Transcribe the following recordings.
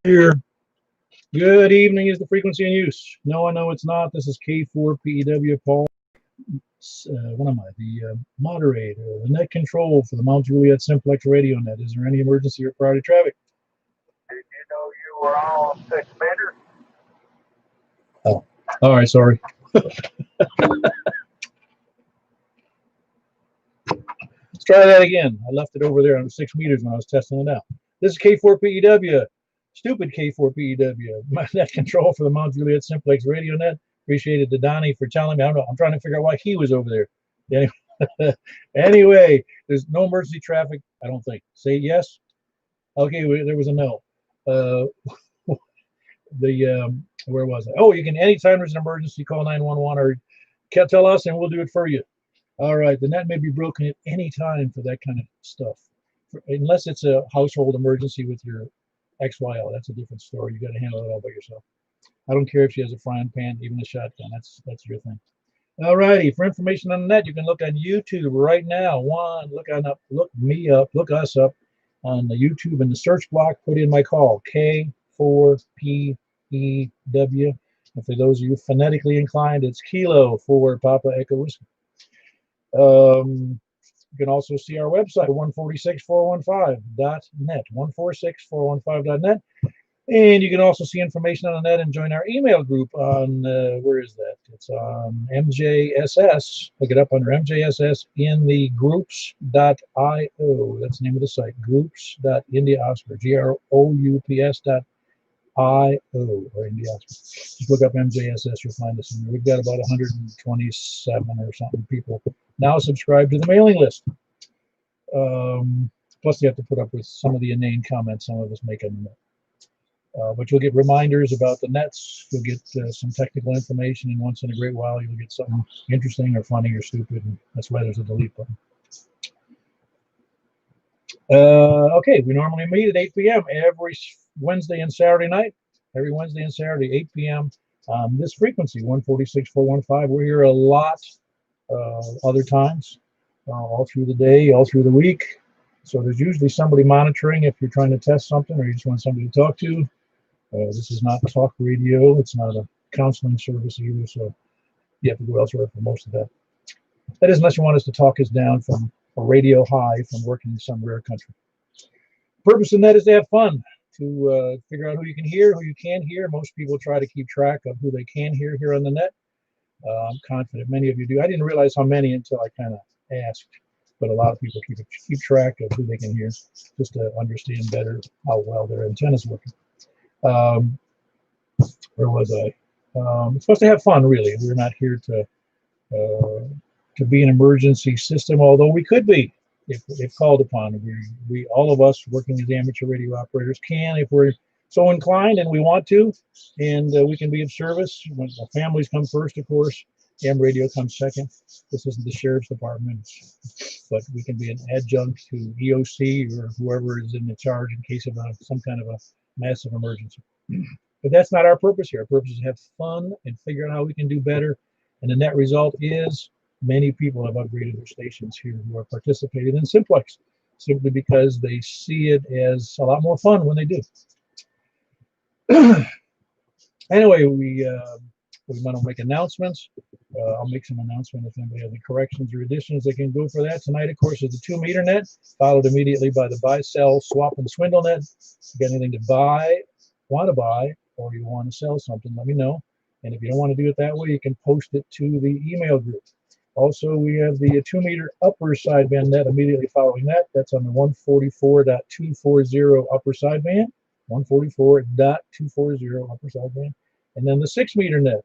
Here. Good evening is the frequency in use. No, I know it's not. This is K4PEW Paul. What am I? The moderator, the net control for the Mount Juliet Simplex radio net. Is there any emergency or priority traffic? Did you know you were on 6 meters? Oh, all right, sorry. Let's try that again. I left it over there on 6 meters when I was testing it out. This is K4PEW. Stupid K4PEW. My net control for the Mount Juliet Simplex radio net. Appreciated to Donnie for telling me. I don't know. I'm trying to figure out why he was over there. Anyway, there's no emergency traffic, I don't think. Say yes. Okay, there was a no. Where was I? Oh, you can, anytime there's an emergency, call 911 or tell us and we'll do it for you. All right, the net may be broken at any time for that kind of stuff. Unless it's a household emergency with your XYL, that's a different story. You got to handle it all by yourself. I don't care if she has a frying pan, even a shotgun. That's your thing. All righty. For information on the net, you can look on YouTube right now. Look me up, look us up on the YouTube in the search block. Put in my call, K4PEW. And for those of you phonetically inclined, it's Kilo for Papa Echo Whiskey. You can also see our website, 146415.net, 146415.net. And you can also see information on the net and join our email group on, where is that? It's on MJSS. Look it up under MJSS in the groups.io. That's the name of the site, groups.indiaoscar, GROUPS.io, or India Oscar. Just look up MJSS, you'll find us in there. We've got about 127 or something people now subscribe to the mailing list. Plus, you have to put up with some of the inane comments some of us make on the net. But you'll get reminders about the nets. You'll get some technical information, and once in a great while, you'll get something interesting or funny or stupid, and that's why there's a delete button. Okay, we normally meet at 8 p.m. every Wednesday and Saturday night. Every Wednesday and Saturday, 8 p.m. This frequency, 146415. We're here a lot other times, all through the day, all through the week. So there's usually somebody monitoring if you're trying to test something or you just want somebody to talk to. This is not talk radio. It's not a counseling service either, so you have to go elsewhere for most of that. That is, unless you want us to talk us down from a radio high from working in some rare country. The purpose of that is to have fun, to figure out who you can hear, who you can't hear. Most people try to keep track of who they can hear here on the net. I'm confident many of you do. I didn't realize how many until I kind of asked, but a lot of people keep track of who they can hear just to understand better how well their antenna's working. Where was I? It's supposed to have fun, really. We're not here to be an emergency system, although we could be if called upon. We all of us working as amateur radio operators can, if we're so inclined and we want to, and we can be of service. When our families come first, of course, ham radio comes second. This isn't the sheriff's department, but we can be an adjunct to EOC or whoever is in the charge in case of some kind of a massive emergency. But that's not our purpose here. Our purpose is to have fun and figure out how we can do better. And the net result is many people have upgraded their stations here who are participating in Simplex, simply because they see it as a lot more fun when they do. Anyway, we want to make announcements. I'll make some announcements if anybody has any corrections or additions. They can go for that. Tonight, of course, is the 2 meter net, followed immediately by the buy, sell, swap, and swindle net. If you got anything to buy, want to buy, or you want to sell something, let me know. And if you don't want to do it that way, you can post it to the email group. Also, we have the 2 meter upper sideband net immediately following that. That's on the 144.240 upper sideband, 144.240 upper sideband. And then the 6 meter net,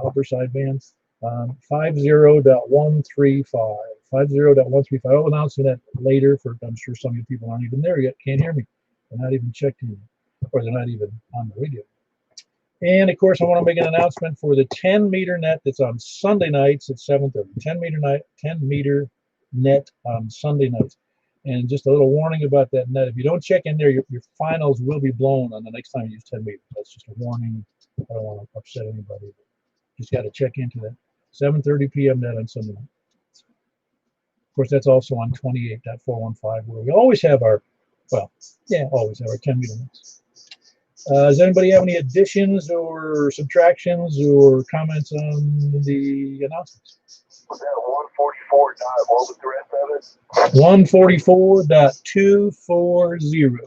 upper sideband, 50.135. 50.135. I'll announce that later, for I'm sure some of you people aren't even there yet, can't hear me. They're not even checked in, or they're not even on the radio. And of course, I want to make an announcement for the 10 meter net that's on Sunday nights at 7:30. 10 meter net on Sunday nights. And just a little warning about that net. If you don't check in there, your finals will be blown on the next time you use 10 meters. That's just a warning. I don't want to upset anybody. Just got to check into that. 7:30 p.m. net on Sunday night. Of course, that's also on 28.415, where we always have our, well, yeah, always have our 10-meter mix. Does anybody have any additions or subtractions or comments on the announcements? Was that 144 dot? What was the rest of it? 144.240.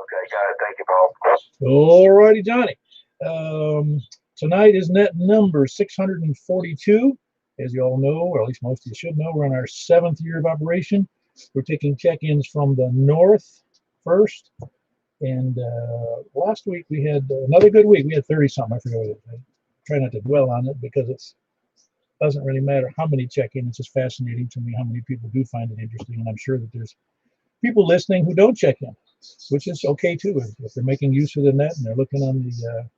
Okay, got it. Thank you, Paul. All righty, Johnny. Tonight is net number 642. As you all know, or at least most of you should know, we're in our 7th year of operation. We're taking check-ins from the north first. And last week we had another good week. We had 30-something. I forget what it was. I try not to dwell on it because it doesn't really matter how many check-ins. It's just fascinating to me how many people do find it interesting. And I'm sure that there's people listening who don't check in, which is okay too. If they're making use of the net and they're looking on the,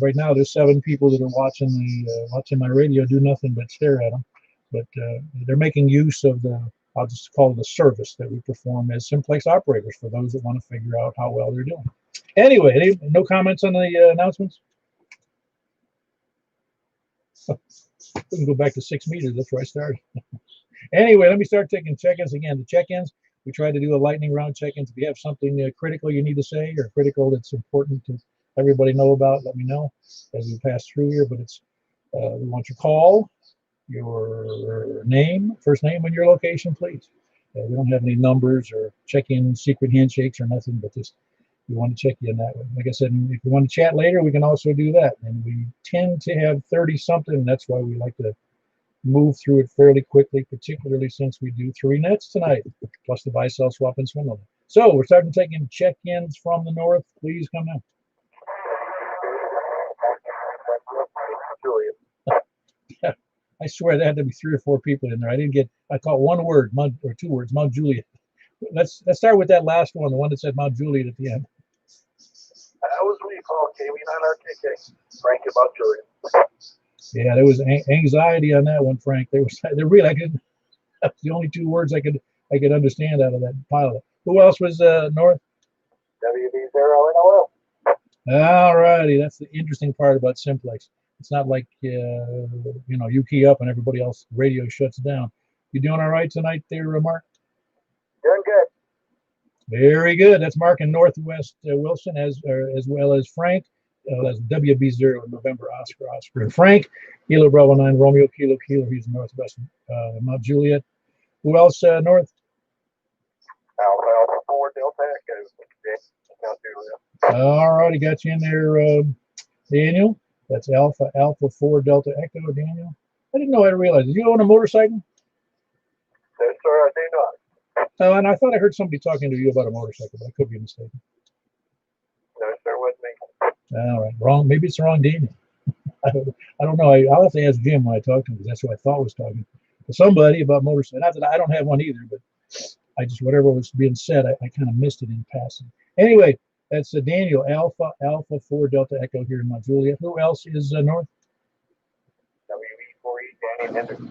right now there's 7 people that are watching watching my radio do nothing but stare at them. But they're making use of I'll just call it a service that we perform as Simplex operators for those that want to figure out how well they're doing. Anyway, no comments on the announcements? We can go back to 6 meters. That's where I started. Anyway, let me start taking check-ins again. The check-ins, we try to do a lightning round check-ins. If you have something critical you need to say or critical that's important to everybody know about, let me know as we pass through here. But it's we want your call, your name, first name, and your location, please. We don't have any numbers or check-in secret handshakes or nothing, but just we want to check you in that way. Like I said, if you want to chat later, we can also do that. And we tend to have 30-something, and that's why we like to move through it fairly quickly, particularly since we do 3 nets tonight, plus the buy, sell, swap, and swindle. So we're starting taking check-ins from the north. Please come now. Juliet. I swear there had to be 3 or 4 people in there. I caught one word, or 2 words, Mount Juliet. Let's start with that last one, the one that said Mount Juliet at the end. That was what you call KB9RKK. Frank about Juliet. Yeah, there was anxiety on that one, Frank. They really, that's the only 2 words I could understand out of that pilot. Who else was north? WB0NOL. All righty, that's the interesting part about Simplex. It's not like you key up and everybody else radio shuts down. You doing all right tonight there, Mark? Doing good. Very good. That's Mark in Northwest Wilson, as well as Frank. That's WB0 November Oscar. And Frank, Kilo Bravo 9 Romeo Kilo. He's in Northwest Mount Juliet. Who else north? Alpha 4 Delta Echo. All righty, got you in there, Daniel. That's Alpha 4 Delta Echo, Daniel. I didn't know. I realized. Did you own a motorcycle? No, sir, I do not. Oh, and I thought I heard somebody talking to you about a motorcycle, but I could be mistaken. No, sir, wasn't me. All right, wrong. Maybe it's the wrong Daniel. I don't know. I'll have to ask Jim when I talk to him, because that's who I thought was talking to somebody about motorcycle. Not that I don't have one either, but I just, whatever was being said, I kind of missed it in passing. Anyway, that's Daniel, Alpha 4 Delta Echo here in Mount Juliet. Who else is north? WE4E Danny Henderson.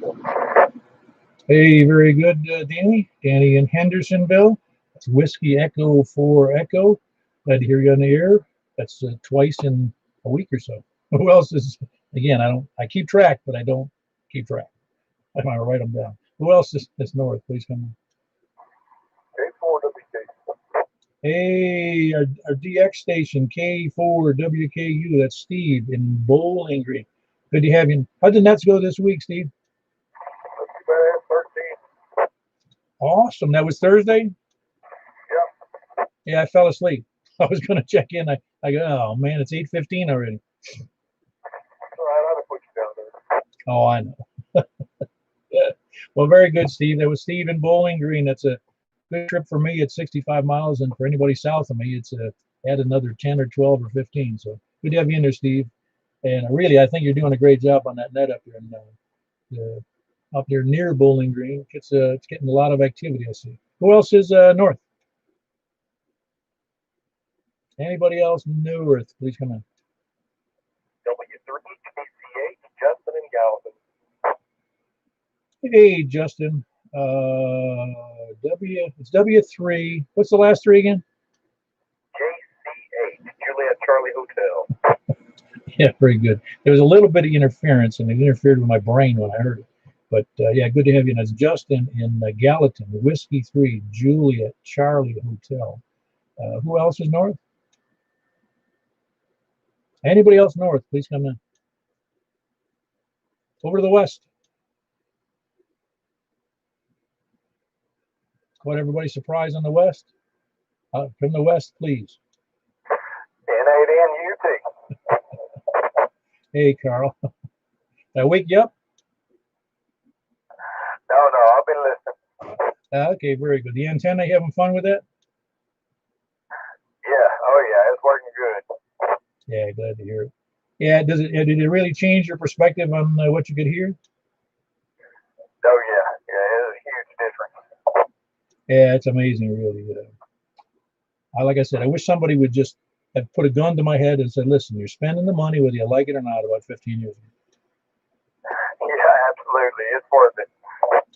Hey, very good, Danny. Danny in Hendersonville. That's Whiskey Echo 4 Echo. Glad to hear you on the air. That's twice in a week or so. Who else is? Again, I keep track, but I don't keep track. I want to write them down. Who else is north? Please come on. K4WK. Hey, our DX station, K4WKU. That's Steve in Bowling Green. Good to have you. How did Nets go this week, Steve? 13. Awesome. That was Thursday? Yep. Yeah, I fell asleep. I was going to check in. I go, oh, man, it's 8:15 already. All right, I'll put you down there. Oh, I know. Well, very good, Steve. That was Steve in Bowling Green. That's a good trip for me. It's 65 miles, and for anybody south of me, it's add another 10 or 12 or 15. So good to have you in there, Steve. And really, I think you're doing a great job on that net up there, up there near Bowling Green. It's getting a lot of activity, I see. Who else is north? Anybody else north? Please come in. W3BCH, Justin and Galvin. Hey, Justin. It's W3. What's the last 3 again? JCH, Juliet Charlie Hotel. Yeah, very good. There was a little bit of interference, and it interfered with my brain when I heard it. But yeah, good to have you. And it's Justin in Gallatin, Whiskey 3, Juliet, Charlie Hotel. Who else is north? Anybody else north, please come in. Over to the west. Caught everybody surprised on the west? From the west, please. N-A-N-U-T. Hey, Carl. Did I wake you up? No, I've been listening. Okay, very good. The antenna, you having fun with that? Yeah, oh yeah, it's working good. Yeah, glad to hear it. Yeah, did it really change your perspective on what you could hear? Oh yeah, it's a huge difference. Yeah, it's amazing, really. Like I said, I wish somebody would just have put a gun to my head and said, listen, you're spending the money whether you like it or not about 15 years ago. Yeah, absolutely. It's worth it.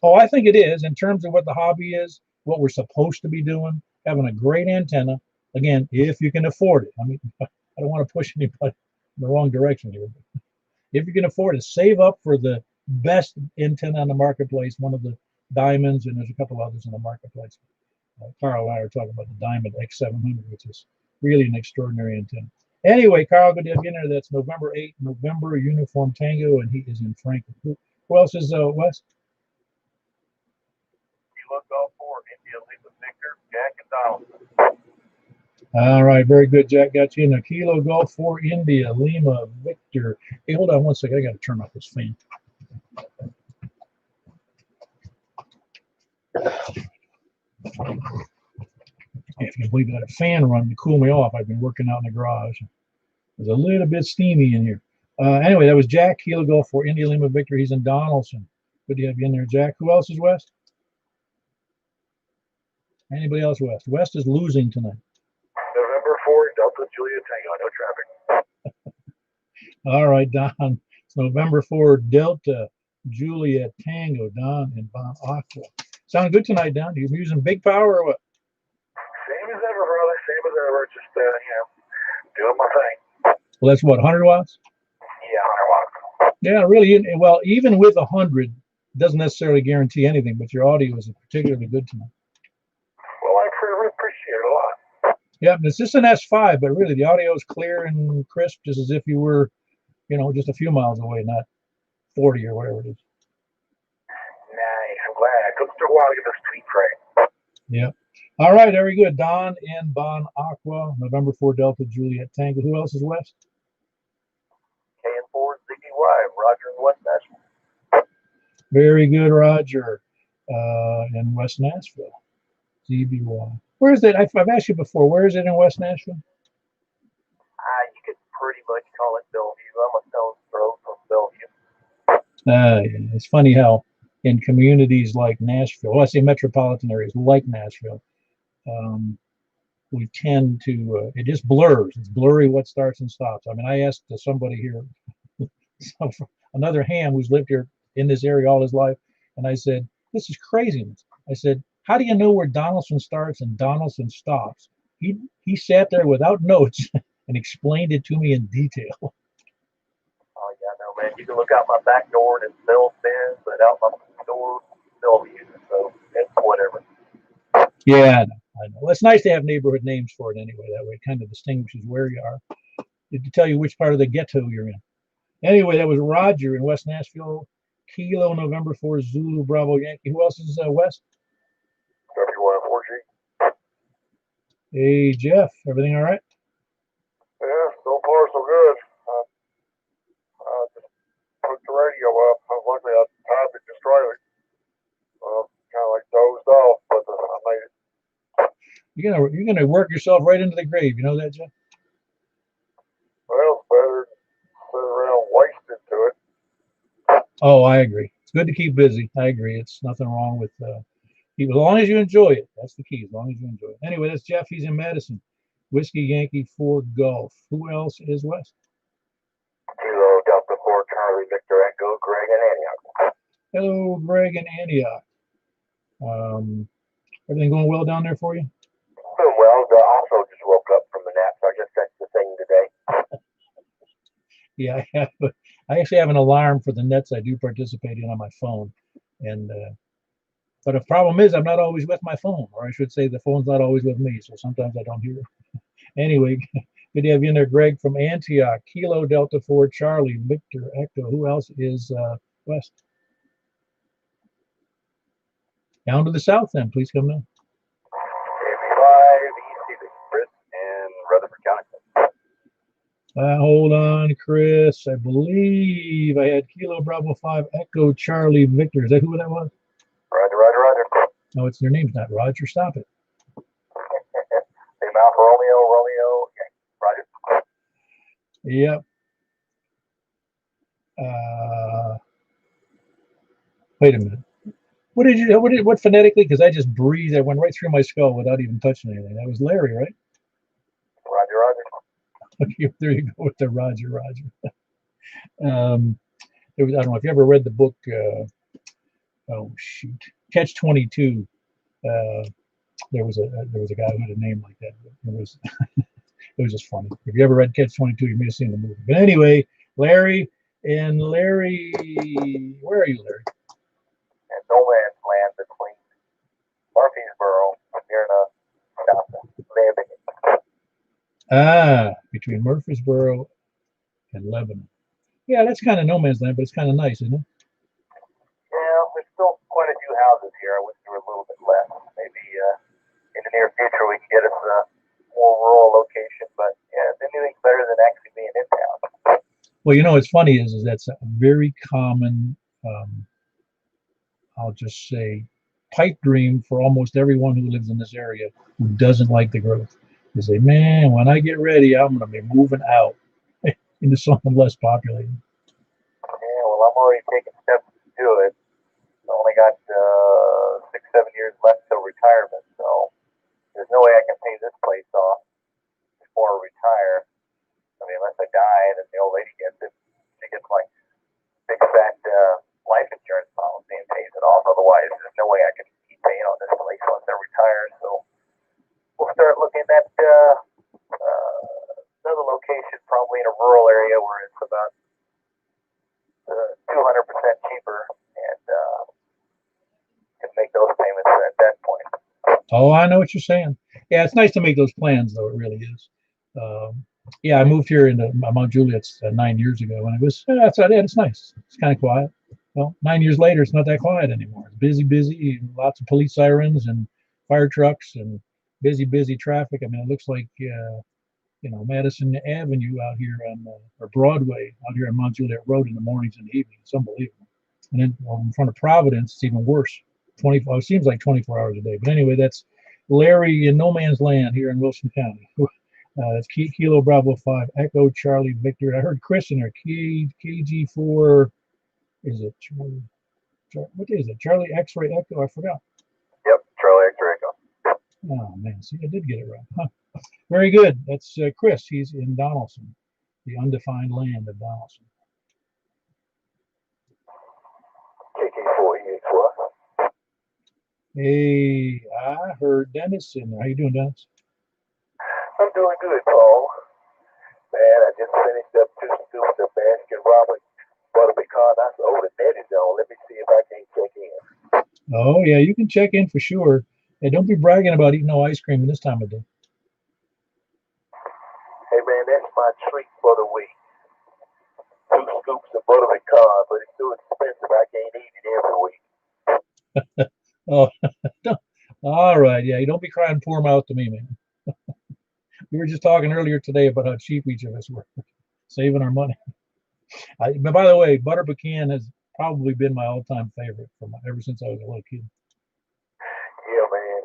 Oh, I think it is in terms of what the hobby is, what we're supposed to be doing, having a great antenna. Again, if you can afford it. I mean, I don't want to push anybody in the wrong direction here. But if you can afford it, save up for the best antenna on the marketplace, one of the diamonds, and there's a couple others in the marketplace. Carl and I are talking about the Diamond X700, which is really an extraordinary antenna. Anyway, Carl, good to have you in there. That's November 8th, November Uniform Tango, and he is in Franklin. Who else is West? You look all for India, Lima, Victor, Jack, and Donald. All right, very good, Jack. Got you in a Kilo Golf 4 India, Lima, Victor. Hey, hold on one second. I got to turn off this fan. If you believe that, a fan run to cool me off. I've been working out in the garage. It's a little bit steamy in here. Anyway, that was Jack, Kilo Golf 4 India, Lima, Victor. He's in Donaldson. Good to have you in there, Jack. Who else is West? Anybody else West? West is losing tonight. November 4, Delta Juliet Tango, no traffic. All right, Don. It's November 4, Delta Juliet Tango, Don and Bon Aqua. Sound good tonight, Don? You using big power or what? Same as ever, brother. Same as ever. Just, doing my thing. Well, that's what, 100 watts? Yeah, 100 watts. Yeah, really. Well, even with 100, doesn't necessarily guarantee anything, but your audio is particularly good tonight. Well, I appreciate it a lot. Yeah, it's just an S5, but really the audio is clear and crisp, just as if you were, just a few miles away, not 40 or whatever it is. Nice. I'm glad. It took a while to get this tweet right. Yeah. All right, very good. Don and Bon Aqua, November 4 Delta Juliet Tango. Who else is West? KN4 ZBY, Roger in West Nashville. Very good, Roger, in West Nashville. ZBY. Where is it? I've asked you before. Where is it in West Nashville? You could pretty much call it Bellevue. I'm a stone's throw from Bellevue. Yeah, it's funny how in communities like Nashville, well, I say metropolitan areas like Nashville, we tend to, it just blurs. It's blurry what starts and stops. I mean, I asked somebody here, another ham who's lived here in this area all his life, and I said, this is craziness. I said, how do you know where Donaldson starts and Donaldson stops? He sat there without notes and explained it to me in detail. Oh, yeah, no, man. You can look out my back door and it's Bell Finn, but out my door, Bellevue. So it's whatever. Yeah, I know. Well, it's nice to have neighborhood names for it anyway. That way it kind of distinguishes where you are. To tell you which part of the ghetto you're in. Anyway, that was Roger in West Nashville. Kilo November 4 Zulu Bravo Yankee. Who else is West? W1 4G. Hey, Jeff. Everything all right? Yeah, so far so good. I just put the radio up. Luckily, I timed it just right. Kind of like dozed off, but I made it. You're gonna work yourself right into the grave. You know that, Jeff? Well, it's better than sit around wasting to it. Oh, I agree. It's good to keep busy. I agree. It's nothing wrong with as long as you enjoy it. That's the key. As long as you enjoy it. Anyway, that's Jeff. He's in Madison. Whiskey Yankee 4 Golf. Who else is West? Kilo Delta 4 Charlie Victor Echo Greg and Antioch. Hello, Greg and Antioch. Everything going well down there for you? Doing well. I also just woke up from the nap, so I just checked the thing today. Yeah, I actually have an alarm for the nets I do participate in on my phone, and but the problem is I'm not always with my phone, or I should say the phone's not always with me, so sometimes I don't hear it. Anyway, good to have you in there, Greg from Antioch, Kilo Delta 4 Charlie Victor Echo. Who else is west? Down to the south, then please come down. 85 East Chris in Rutherford County. Hold on, Chris. I believe I had Kilo Bravo 5 Echo Charlie Victor. Is that who that was? Roger. No, it's their name's not Roger. Stop it. Same out for Romeo. Yeah, Roger. Yep. Wait a minute. What did you? What phonetically? Because I just breathed. I went right through my skull without even touching anything. That was Larry, right? Roger. Okay, there you go with the Roger. There was, I don't know if you ever read the book. Oh shoot, Catch 22. There was a guy who had a name like that. It was it was just funny. If you ever read Catch 22, you may have seen the movie. But anyway, Larry, where are you, Larry? And no man's land between Murfreesboro near the Between Murfreesboro and Lebanon. Yeah, that's kind of no man's land, but it's kind of nice, isn't it? Yeah, there's still quite a few houses here. I wish there were a little bit less. Maybe in the near future we can get us a more rural location. But yeah, anything's better than actually being in town. Well, you know what's funny is that's a very common, I'll just say, pipe dream for almost everyone who lives in this area who doesn't like the growth. They say, man, when I get ready, I'm going to be moving out into something less populated. Yeah, well, I'm already taking steps to do it. I only got 6-7 years left till retirement, so there's no way I can pay this place off before I retire. I mean, unless I die and then the old lady gets it. She gets like big fat life insurance policy and pays it off. Otherwise, there's no way I can keep paying on this place once I retire. So we'll start looking at another location, probably in a rural area where it's about 200% cheaper, and can make those payments at that point. Oh, I know what you're saying. Yeah, it's nice to make those plans, though. It really is. Yeah, I moved here into Mount Juliet's 9 years ago, and it was it's nice. It's kind of quiet. Well, 9 years later, it's not that quiet anymore. It's busy, lots of police sirens and fire trucks and busy traffic. I mean, it looks like Madison Avenue out here on or Broadway out here on Mount Juliet Road in the mornings and evenings. It's unbelievable. And then in front of Providence, it's even worse. It seems like 24 hours a day. But anyway, that's Larry in no man's land here in Wilson County. That's Kilo Bravo 5 Echo Charlie Victor. I heard Chris in there. KG4. Is it Charlie? What is it? Charlie X-ray Echo. I forgot. Yep, Charlie X-ray Echo. Oh man, see, I did get it right. Huh. Very good. That's Chris. He's in Donaldson, the undefined land of Donaldson. KK4EH4. Hey, I heard Dennis in there. How you doing, Dennis? I'm doing good, Paul. Man, I just finished up the Baskin Robbins butter pecan. I said, oh, the net is on. Let me see if I can check in. Oh yeah, you can check in for sure. Hey, don't be bragging about eating no ice cream this time of day. Hey man, that's my treat for the week. 2 scoops of butter pecan, but it's too expensive. I can't eat it every week. Oh, all right. Yeah, you don't be crying poor mouth to me, man. We were just talking earlier today about how cheap each of us were, saving our money. But by the way, butter pecan has probably been my all-time favorite ever since I was a little kid. Yeah, man.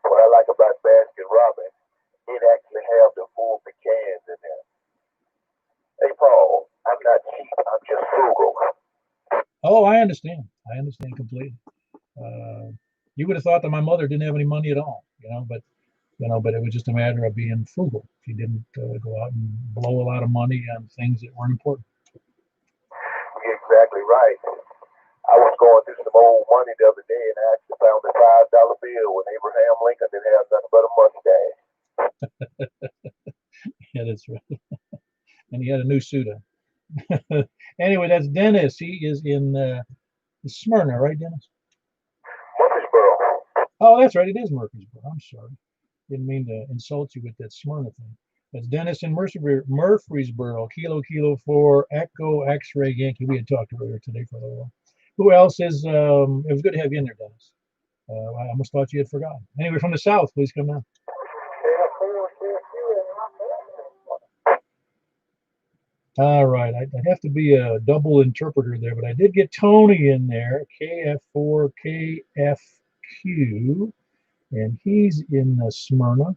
What I like about Baskin Robbins, it actually have the full pecans in there. Hey, Paul, I'm not cheap. I'm just frugal. Oh, I understand. I understand completely. You would have thought that my mother didn't have any money at all, but it was just a matter of being frugal. She didn't go out and blow a lot of money on things that weren't important. You're exactly right. I was going through some old money the other day, and I actually found a $5 bill when Abraham Lincoln didn't have nothing but a mustache. Yeah, that's right. And he had a new suit on. Anyway, that's Dennis. He is in Smyrna, right, Dennis? Murfreesboro. Oh, that's right. It is Murfreesboro. I'm sorry. Didn't mean to insult you with that Smyrna thing. That's Dennis in Murfreesboro. Kilo 4 Echo X-ray Yankee. We had talked earlier today for a little while. Who else is? It was good to have you in there, Dennis. I almost thought you had forgotten. Anyway, from the south, please come down. All right, I'd have to be a double interpreter there, but I did get Tony in there, KF4KFQ, and he's in Smyrna.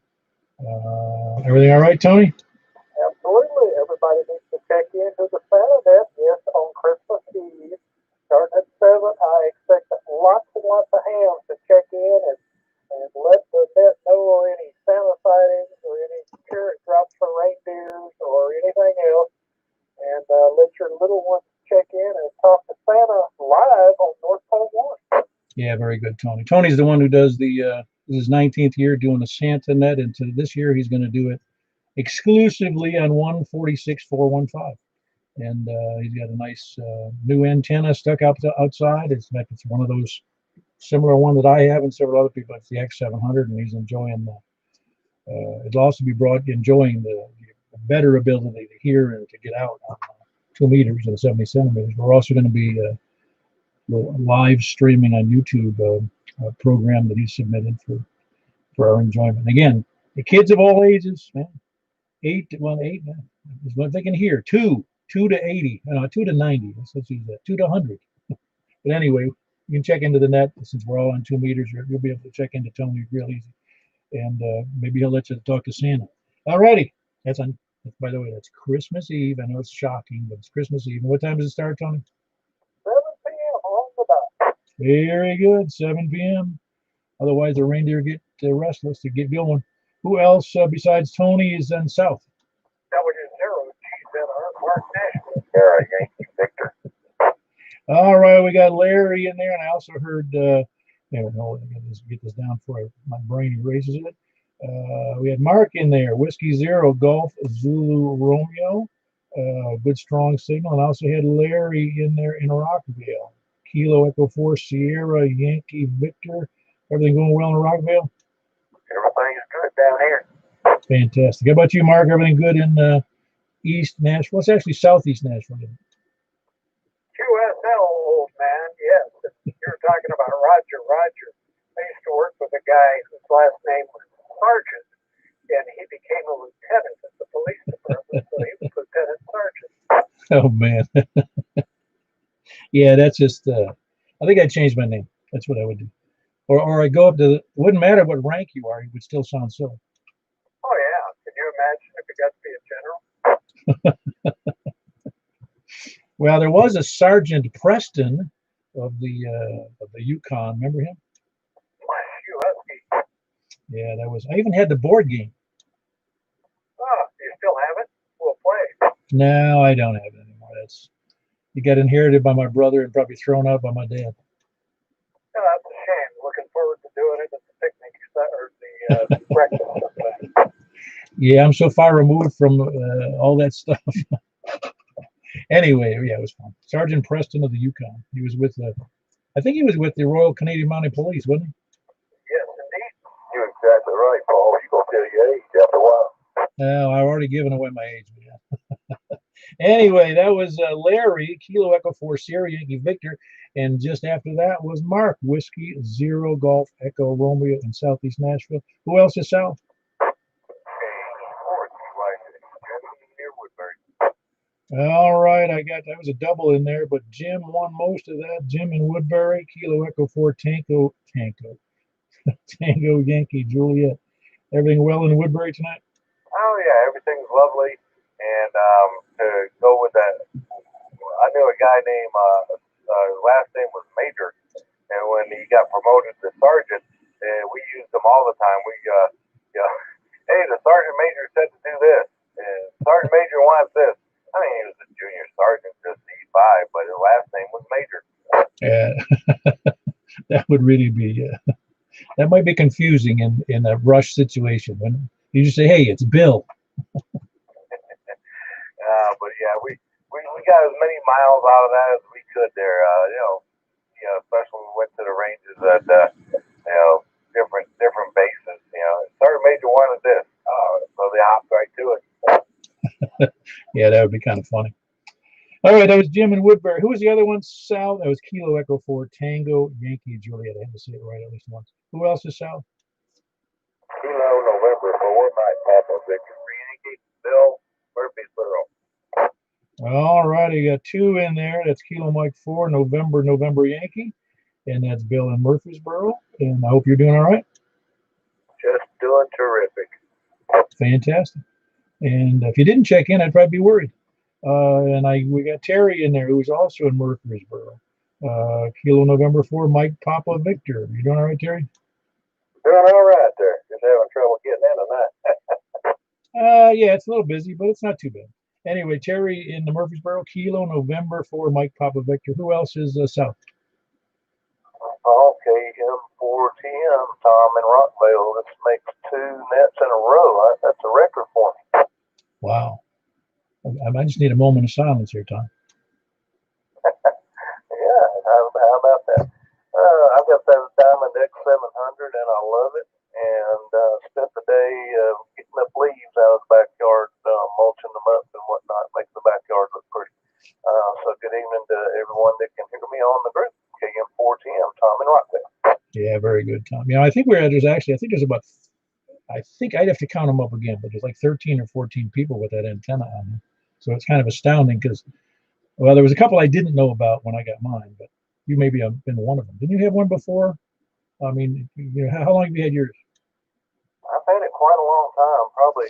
Everything all right, Tony? Absolutely. Everybody needs to check into the Santa net. Yes, on Christmas Eve, starting at 7, I expect lots and lots of hams to check in and let the net know any Santa sightings or any carrot drops for reindeers or anything else. And let your little ones check in and talk to Santa live on North Pole 1. Yeah, very good, Tony. Tony's the one who does this is his 19th year doing the Santa net, and this year he's going to do it exclusively on 146.415. And he's got a nice new antenna stuck outside. It's one of those similar one that I have and several other people. It's the X700, and he's enjoying it'll also be enjoying the better ability to hear and to get out on 2 meters and 70 centimeters. We're also going to be live streaming on YouTube a program that he submitted for our enjoyment. Again, the kids of all ages, man, 8 is what they can hear. 2 to 80, 2 to 90. Let's use that. 2 to 100. But anyway, you can check into the net since we're all on 2 meters. You'll be able to check into Tony real easy, and maybe he'll let you talk to Santa. Alrighty, by the way, that's Christmas Eve. I know it's shocking, but it's Christmas Eve. And what time does it start, Tony? 7 p.m. on the dot. Very good, 7 p.m. Otherwise, the reindeer get restless to get going. Who else besides Tony is in south? W0G7 Mark Nashville. Sierra Yankee Victor. All right, we got Larry in there, and I also heard. I gotta get this down before my brain erases it. We had Mark in there, Whiskey Zero Golf Zulu Romeo, good strong signal, and I also had Larry in there in Rockville, Kilo Echo 4 Sierra Yankee Victor. Everything going well in Rockville? Everything is good down here. Fantastic. How about you, Mark? Everything good in East Nashville? It's actually Southeast Nashville, isn't it? QSL, old man, yes. You're talking about Roger. I used to work with a guy whose last name was Sergeant, and he became a lieutenant at the police department, so he was Lieutenant Sergeant. Oh, man. Yeah, that's just, I think I'd change my name. That's what I would do. Or I go up to, it wouldn't matter what rank you are, you would still sound silly. Oh, yeah. Can you imagine if you got to be a general? Well, there was a Sergeant Preston of the Yukon. Remember him? Yeah, that was. I even had the board game. Oh, do you still have it? We'll play. No, I don't have it anymore. It got inherited by my brother and probably thrown out by my dad. Oh, that's a shame. Looking forward to doing it at the picnic or the breakfast. Yeah, I'm so far removed from all that stuff. Anyway, yeah, it was fun. Sergeant Preston of the Yukon. He was with I think he was with the Royal Canadian Mounted Police, wasn't he? Yes, indeed. You're exactly right, Paul. You're going to tell your age after a while. No, I've already given away my age. Yeah. Anyway, that was Larry, Kilo Echo 4 Sierra Yankee Victor. And just after that was Mark, Whiskey Zero Golf Echo Romeo in Southeast Nashville. Who else is south? All right, that was a double in there, but Jim won most of that. Jim in Woodbury, Kilo Echo 4 Tango Yankee Juliet. Everything well in Woodbury tonight? Oh yeah, everything's lovely. And to go with that, I knew a guy named last name was Major, and when he got promoted to sergeant, we used him all the time. Hey, the sergeant major said to do this, and sergeant major wants this. I mean, he was a junior sergeant, just E5, but his last name was Major. Yeah, that would really be. That might be confusing in a rush situation. When you just say, "Hey, it's Bill." But yeah, we got many miles out of that as we could there. Especially when we went to the ranges at different bases. Third major one is this. So they hopped right to it. Yeah, that would be kind of funny. All right, that was Jim and Woodbury. Who was the other one? Sal. That was Kilo Echo 4 Tango Yankee Juliet. I had to say it right at least once. Who else is Sal? Kilo November 4 Mike Papa Victor Yankee Bill Murfreesboro. All right, you got two in there. That's Kilo Mike 4 November Yankee, and that's Bill in Murfreesboro. And I hope you're doing all right. Just doing terrific. Fantastic. And if you didn't check in, I'd probably be worried. We got Terry in there, who's also in Murfreesboro. Kilo November 4 Mike Papa Victor. You doing all right, Terry? Doing all right there. Just having trouble getting in tonight. Yeah, it's a little busy, but it's not too bad. Anyway, Terry in the Murfreesboro, Kilo November 4 Mike Papa Victor. Who else is south? Okay, M4TM, Tom in Rockville. This makes 2 nets in a row. That's a record for me. Wow. I just need a moment of silence here, Tom. Yeah, how about that? I've got that Diamond X700 and I love it. And spent the day getting up leaves out of the backyard, mulching them up and whatnot, making the backyard look pretty. So good evening to everyone that can hear me on the group. KM4TM, Tom in Rockville. Yeah, very good, Tom. I think there's about, I think I'd have to count them up again, but there's like 13 or 14 people with that antenna on them. So it's kind of astounding because, well, there was a couple I didn't know about when I got mine, but you maybe have been one of them. Didn't you have one before? I mean, how long have you had yours? I've had it quite a long time, probably,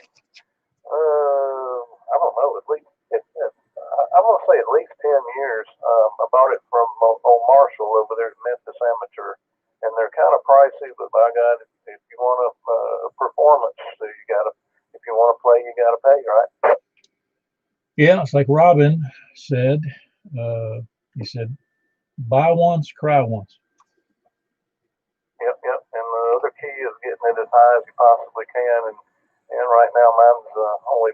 I don't know, at least, I'm going to say at least 10 years. I bought it from old Marshall over there at Memphis Amateur, and they're kind of pricey, but by God, if you want a performance, if you want to play, you got to pay, right? Yeah, it's like Robin said. He said, buy once, cry once. Yep. And the other key is getting it as high as you possibly can. And right now, mine's only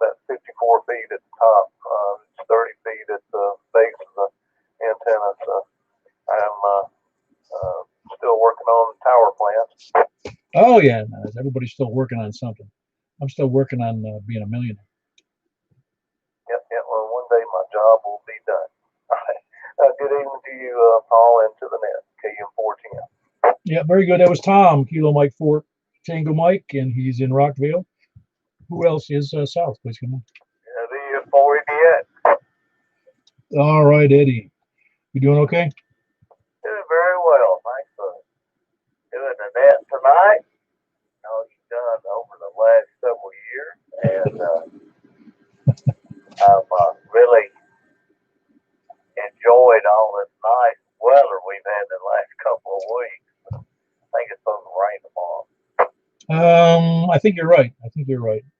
about 54 feet at the top. It's 30 feet at the base of the antenna. So I'm still working on tower plans. Oh, yeah. Everybody's still working on something. I'm still working on being a millionaire. Yep. Well, one day my job will be done. All right. Good evening to you, Paul, and to the net, KM410. Yeah, very good. That was Tom, Kilo Mike 4 Tango Mike, and he's in Rockville. Who else is south? Please come on. The 4EBX. All right, Eddie. You doing okay? Doing very well. Thanks for doing the net tonight. You've done over the last several years, and I've really enjoyed all this nice weather we've had the last couple of weeks. I think it's supposed to rain tomorrow. I think you're right.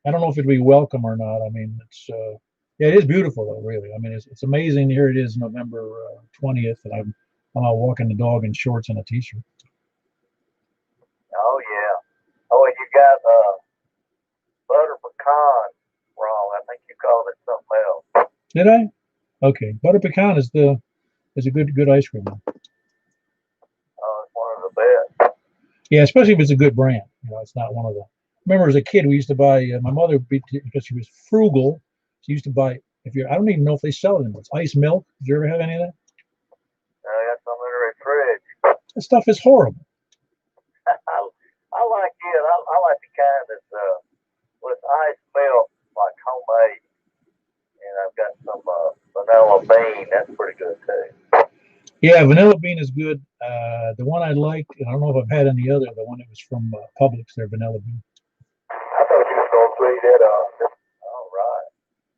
I don't know if it'd be welcome or not. I mean, it is beautiful though, really. I mean, it's amazing. Here it is, November 20th, and I'm out walking the dog in shorts and a t-shirt. Oh yeah. Oh, and you got butter pecan wrong. I think you called it something else. Did I? Okay. Butter pecan is a good ice cream. Oh, it's one of the best. Yeah, especially if it's a good brand. It's not one of the. Remember, as a kid, we used to buy. My mother, because she was frugal, she used to buy. I don't even know if they sell it anymore. It's ice milk. Did you ever have any of that? I got some in the fridge. That stuff is horrible. I like it. I like the kind that's with ice milk, like homemade. And I've got some vanilla bean. That's pretty good too. Yeah, vanilla bean is good. The one I liked, and I don't know if I've had any other, the one that was from Publix, their vanilla bean. I thought you was going to say that. All right.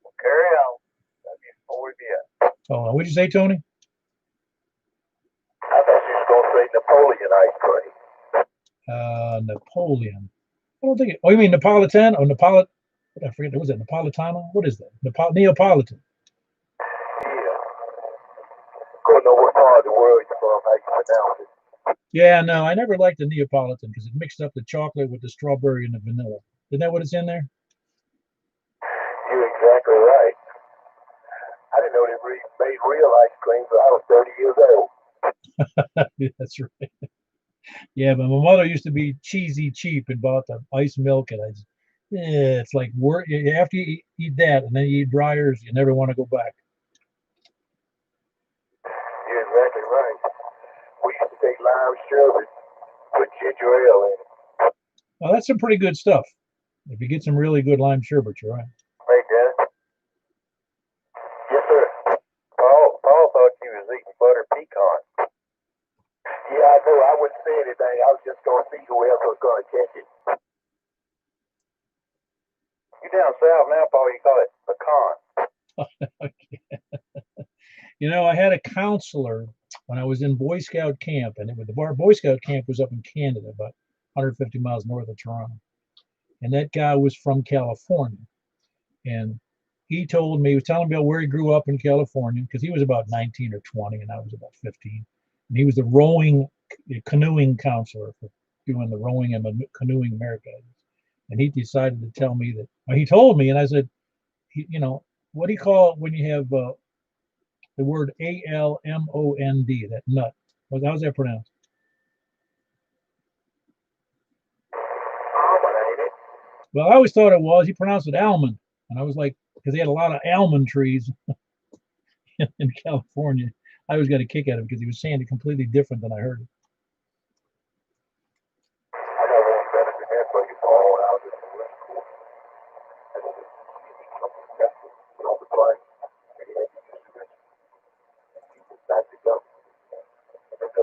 Well, carry on. That's before we get. Oh, what'd you say, Tony? I thought you was going to say Napoleon ice cream. Napoleon. I don't think it. Oh, you mean Napolitan? Or I forget. Was it Napolitano? What is that? Neapolitan. Yeah. Couldn't know what part of the world you're from. How you pronounce it. Yeah, no, I never liked the Neapolitan because it mixed up the chocolate with the strawberry and the vanilla. Isn't that what it's in there? You're exactly right. I didn't know they made real ice cream, but I was 30 years old. That's right. Yeah, but my mother used to be cheesy cheap and bought the ice milk, and it's like after you eat that and then you eat dryers, you never want to go back. You're exactly right. We used to take lime sherbet, put ginger ale in it. Well, that's some pretty good stuff. If you get some really good lime sherbet, you're right. Hey, Dennis. Yes, sir. Paul thought you was eating butter pecan. Yeah, I know. I wouldn't say anything. I was just going to see who else was going to catch it. You down south now, Paul. You call it pecan. You know, I had a counselor when I was in Boy Scout camp, and the Boy Scout camp was up in Canada, about 150 miles north of Toronto. And that guy was from California. And he told me, he was telling me about where he grew up in California, because he was about 19 or 20, and I was about 15. And he was the canoeing counselor for doing the rowing and canoeing America. And he decided to tell me that, well, he told me, and I said, you know, what do you call it when you have the word almond, that nut? How's that pronounced? Well, I always thought it was. He pronounced it almond. And I was like, because he had a lot of almond trees in California. I always got a kick out of it because he was saying it completely different than I heard it. I got one better than that for you, Paul, when I was in the West Coast. On the plane. Back to go.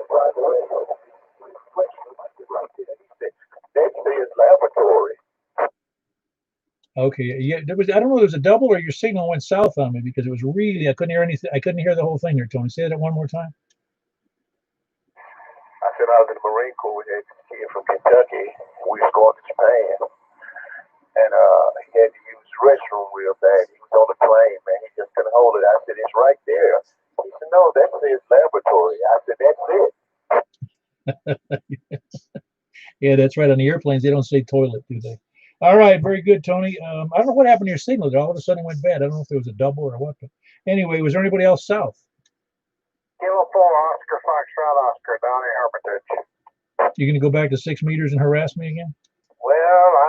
Right away. That says laboratory. Okay, yeah, I don't know, there was a double, or your signal went south on me, because it was really, I couldn't hear anything. I couldn't hear the whole thing there, Tony. Say that one more time. I said I was in the Marine Corps with that kid from Kentucky. We was going to Japan, and he had to use the restroom real bad. He was on the plane, man. He just couldn't hold it. I said, it's right there. He said, no, that says laboratory. I said, that's it. Yeah, that's right. On the airplanes, they don't say toilet, do they? All right, very good, Tony. I don't know what happened to your signal. All of a sudden it went bad. I don't know if there was a double or what. But anyway, was there anybody else south? Kilo 4 Oscar, Foxtrot Oscar, down in Hermitage. You going to go back to 6 meters and harass me again? Well,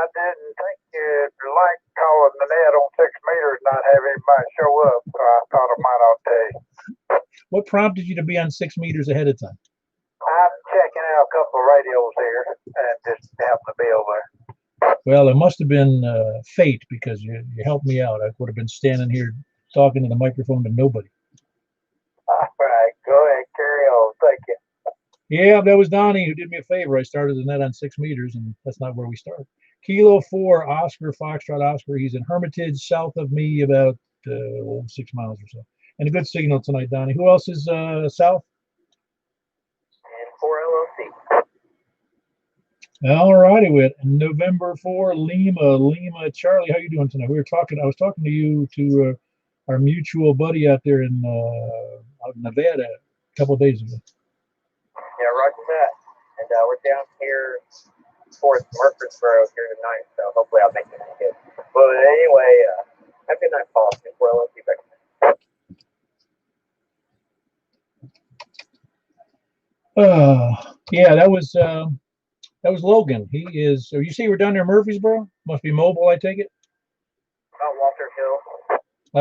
I didn't think you'd like calling the net on 6 meters and not have anybody show up, so I thought I might ought to tell you. What prompted you to be on 6 meters ahead of time? I'm checking out a couple of radios here and just happened to be over there. Well, it must have been fate, because you helped me out. I would have been standing here talking to the microphone to nobody. All right, go ahead, carry on. Thank you. Yeah, that was Donnie who did me a favor. I started the net on 6 meters, and that's not where we started. Kilo 4 Oscar, Foxtrot Oscar. He's in Hermitage, south of me, about 6 miles or so. And a good signal tonight, Donnie. Who else is south? And 4 LLC. All righty, with November 4, Lima, Charlie. How you doing tonight? I was talking to you, to our mutual buddy out there in out in Nevada a couple of days ago. Yeah, roger that. And we're down here towards Murfreesboro here tonight, so hopefully I'll make it good. But anyway, have a good night, Paul. And 4 LLC back. Yeah, that was Logan. He is. So you say we're down there in Murfreesboro? Must be mobile, I take it. Walter Hill.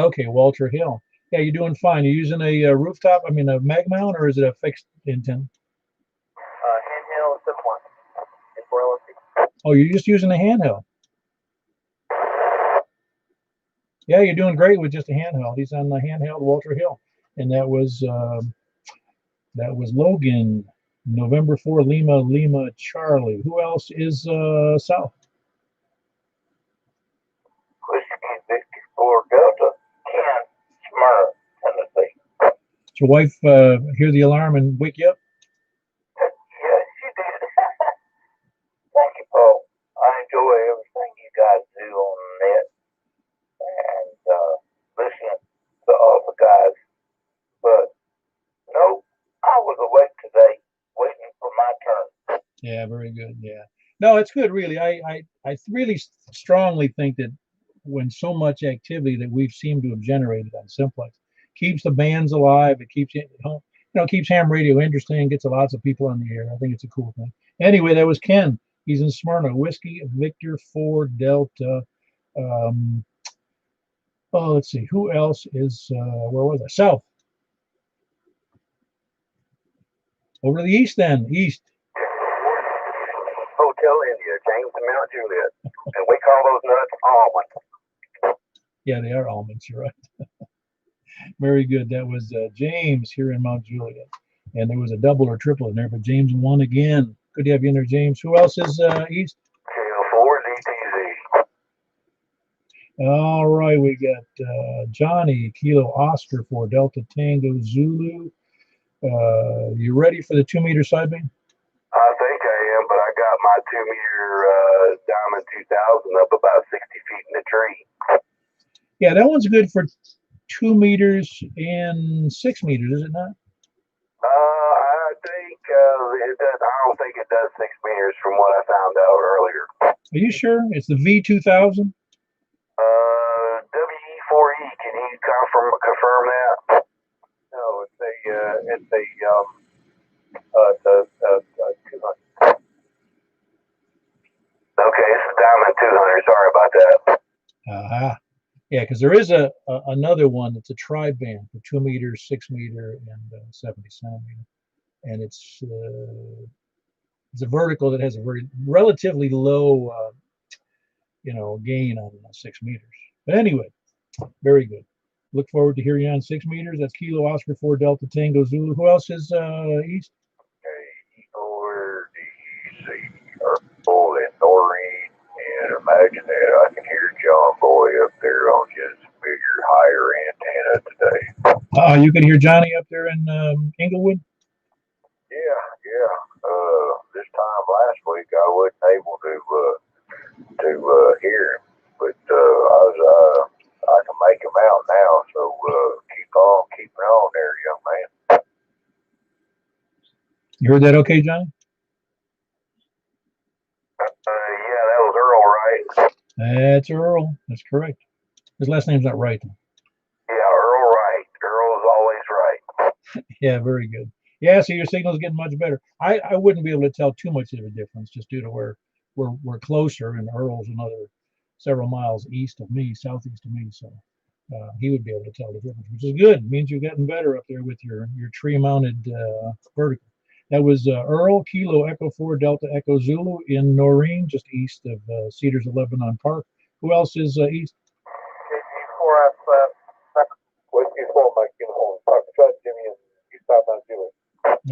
Okay, Walter Hill. Yeah, you're doing fine. You're using a rooftop, a mag mount, or is it a fixed antenna? Handheld Simplexton. And 4 LLC. Oh, you're just using a handheld. Yeah, you're doing great with just a handheld. He's on the handheld Walter Hill, and that was Logan. November 4, Lima, Charlie. Who else is south? Whiskey 54 Delta 10 Smyrna, Tennessee. Did your wife hear the alarm and wake you up? Yes, she did. Thank you, Paul. I enjoy everything you guys do on the net and listening to all the guys. But no, I was awake today, waiting for my turn. Yeah, very good. Yeah. No, it's good, really. I really strongly think that when so much activity that we've seemed to have generated on Simplex, keeps the bands alive. It keeps it, keeps ham radio interesting. Gets lots of people on the air. I think it's a cool thing. Anyway, that was Ken. He's in Smyrna. Whiskey Victor 4 Delta. Let's see. Who else is? Where was I? South. Over to the east then. East. Hotel India, James and Mount Juliet. And we call those nuts almonds. Yeah, they are almonds. You're right. Very good. That was James here in Mount Juliet. And there was a double or triple in there, but James won again. Good to have you in there, James. Who else is east? Kilo 4 ZTZ. All right, we got Johnny, Kilo Oscar for Delta Tango Zulu. You ready for the 2 meter side beam? I think I am, but I got my 2 meter Diamond 2000 up about 60 feet in the tree. Yeah, that one's good for 2 meters and 6 meters, is it not? I think it does. I don't think it does 6 meters from what I found out earlier. Are you sure? It's the V2000? WE4E. Can you confirm that? No, it's a 200. Okay, it's a Diamond 200. Sorry about that. Uh-huh. Yeah, because there is another one that's a tri-band for 2 meters, 6 meter, and 70 centimeter, and it's a vertical that has a very relatively low, gain on 6 meters. But anyway, very good. Look forward to hearing you on 6 meters. That's Kilo Oscar 4 Delta Tango Zulu. Who else is east? A-O-R-D-C, and Noreen, and imagine that I can hear John Boy up there on just a bigger, higher antenna today. You can hear Johnny up there in Inglewood? Yeah. This time last week I wasn't able to hear him, but I can make him out now. So keep on keeping on there, young man. You heard that okay, Johnny? Yeah, that was Earl, right? That's Earl. That's correct. His last name's not Wright. Yeah, Earl Wright. Earl is always right. Yeah, very good. Yeah, so your signal's getting much better. I wouldn't be able to tell too much of a difference just due to where we're closer, and Earl's another several miles east of me, southeast of me. So he would be able to tell the difference, which is good. It means you've gotten better up there with your tree-mounted vertical. That was Earl, Kilo Echo 4 Delta Echo Zulu in Noreen, just east of Cedars of Lebanon Park. Who else is east? Whiskey 4 Mike Uniform. Park Jimmy and East South Mount Juliet.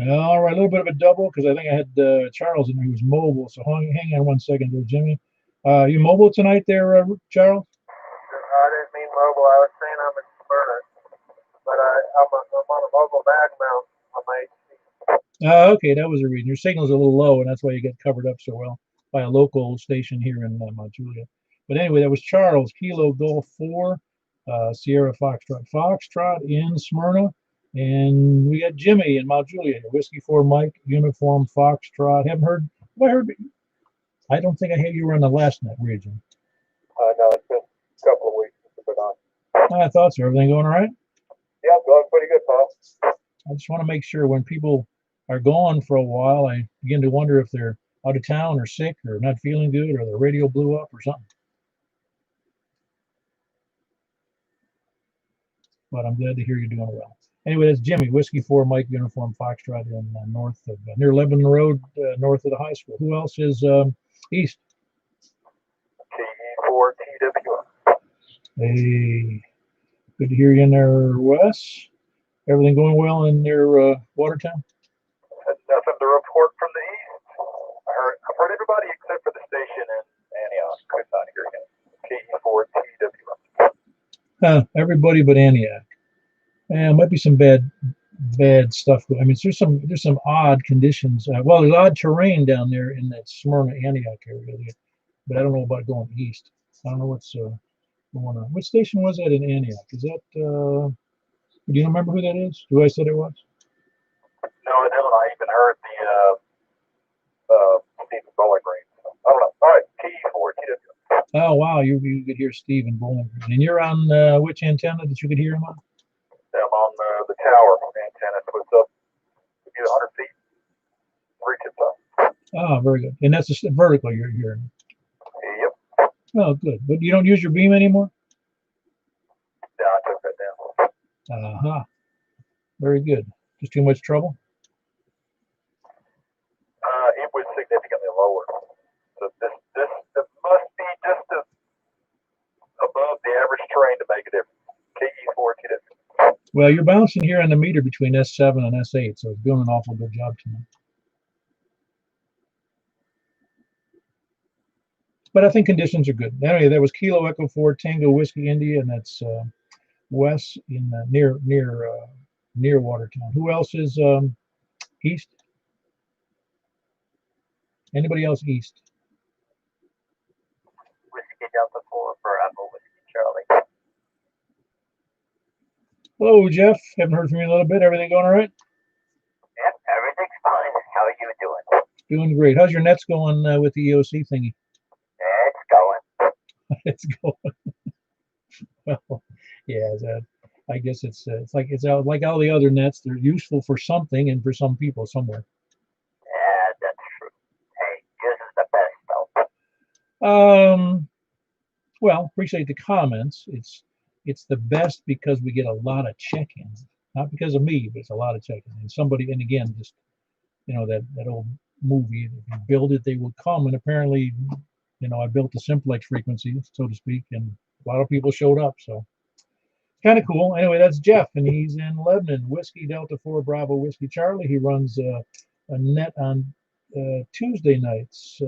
All right, a little bit of a double because I think I had Charles in there who was mobile. So hang on 1 second there, Jimmy. You mobile tonight there, Charles? I didn't mean mobile. I was saying I'm in Smyrna, but I'm on a mobile mag mount on my HD. Okay, that was the reason. Your signal's a little low, and that's why you get covered up so well by a local station here in Mount Juliet. But anyway, that was Charles, Kilo Golf 4, Sierra Foxtrot in Smyrna. And we got Jimmy in Mount Juliet, Whiskey 4 Mike, Uniform Foxtrot. I don't think I had you were on the last net region. No, it's been a couple of weeks since I've been on. I thought so. Everything going all right? Yeah, going pretty good, Paul. I just want to make sure when people are gone for a while, I begin to wonder if they're out of town or sick or not feeling good or the radio blew up or something. But I'm glad to hear you're doing well. Anyway, that's Jimmy, Whiskey 4 Mike, Uniform Foxtrot in north of near Lebanon Road, north of the high school. Who else is east? TE4 TWM. Hey, good to hear you in there, Wes. Everything going well in your Watertown? Nothing to report from the east. I've heard everybody except for the station in Antioch. Could not hear him. TE4 TWM. Everybody but Antioch. Yeah, might be some bad stuff. I mean, there's some odd conditions. There's odd terrain down there in that Smyrna Antioch area, but I don't know about going east. I don't know what's going on. What station was that in Antioch? Is that? Do you remember who that is? Who I said it was? No, I don't. I even heard the Stephen Bowling Green. I don't know. All right, TE4 TWM. Oh wow, you could hear Stephen Bowling Green, and you're on which antenna that you could hear him on? I'm tower antenna, so it's up to get 100 feet, reach it up. Ah, very good. And that's just vertical you're hearing. Yep. Oh, good. But you don't use your beam anymore? Yeah, I took that down. Uh-huh. Very good. Just too much trouble? It was significantly lower. So this must be just above the average terrain to make a difference. KE4 kid. Well, you're bouncing here on the meter between S7 and S8, so it's doing an awful good job tonight. But I think conditions are good. Anyway, that was Kilo Echo 4 Tango Whiskey India, and that's Wes in near Watertown. Who else is east? Anybody else east? Whiskey Delta 4 for Apple Whiskey Charlie. Hello, Jeff. Haven't heard from you in a little bit. Everything going all right? Yep, everything's fine. How are you doing? Doing great. How's your nets going with the EOC thingy? It's going. It's going. Well, yeah, I guess it's like all the other nets. They're useful for something and for some people somewhere. Yeah, that's true. Hey, yours is the best though. Well, appreciate the comments. It's the best because we get a lot of check-ins, not because of me, but it's a lot of check-ins. And somebody, and again, just that old movie, if you build it, they will come. And apparently, I built the simplex frequency, so to speak, and a lot of people showed up. So kind of cool. Anyway, that's Jeff, and he's in Lebanon. Whiskey Delta 4 Bravo Whiskey Charlie. He runs a net on Tuesday nights,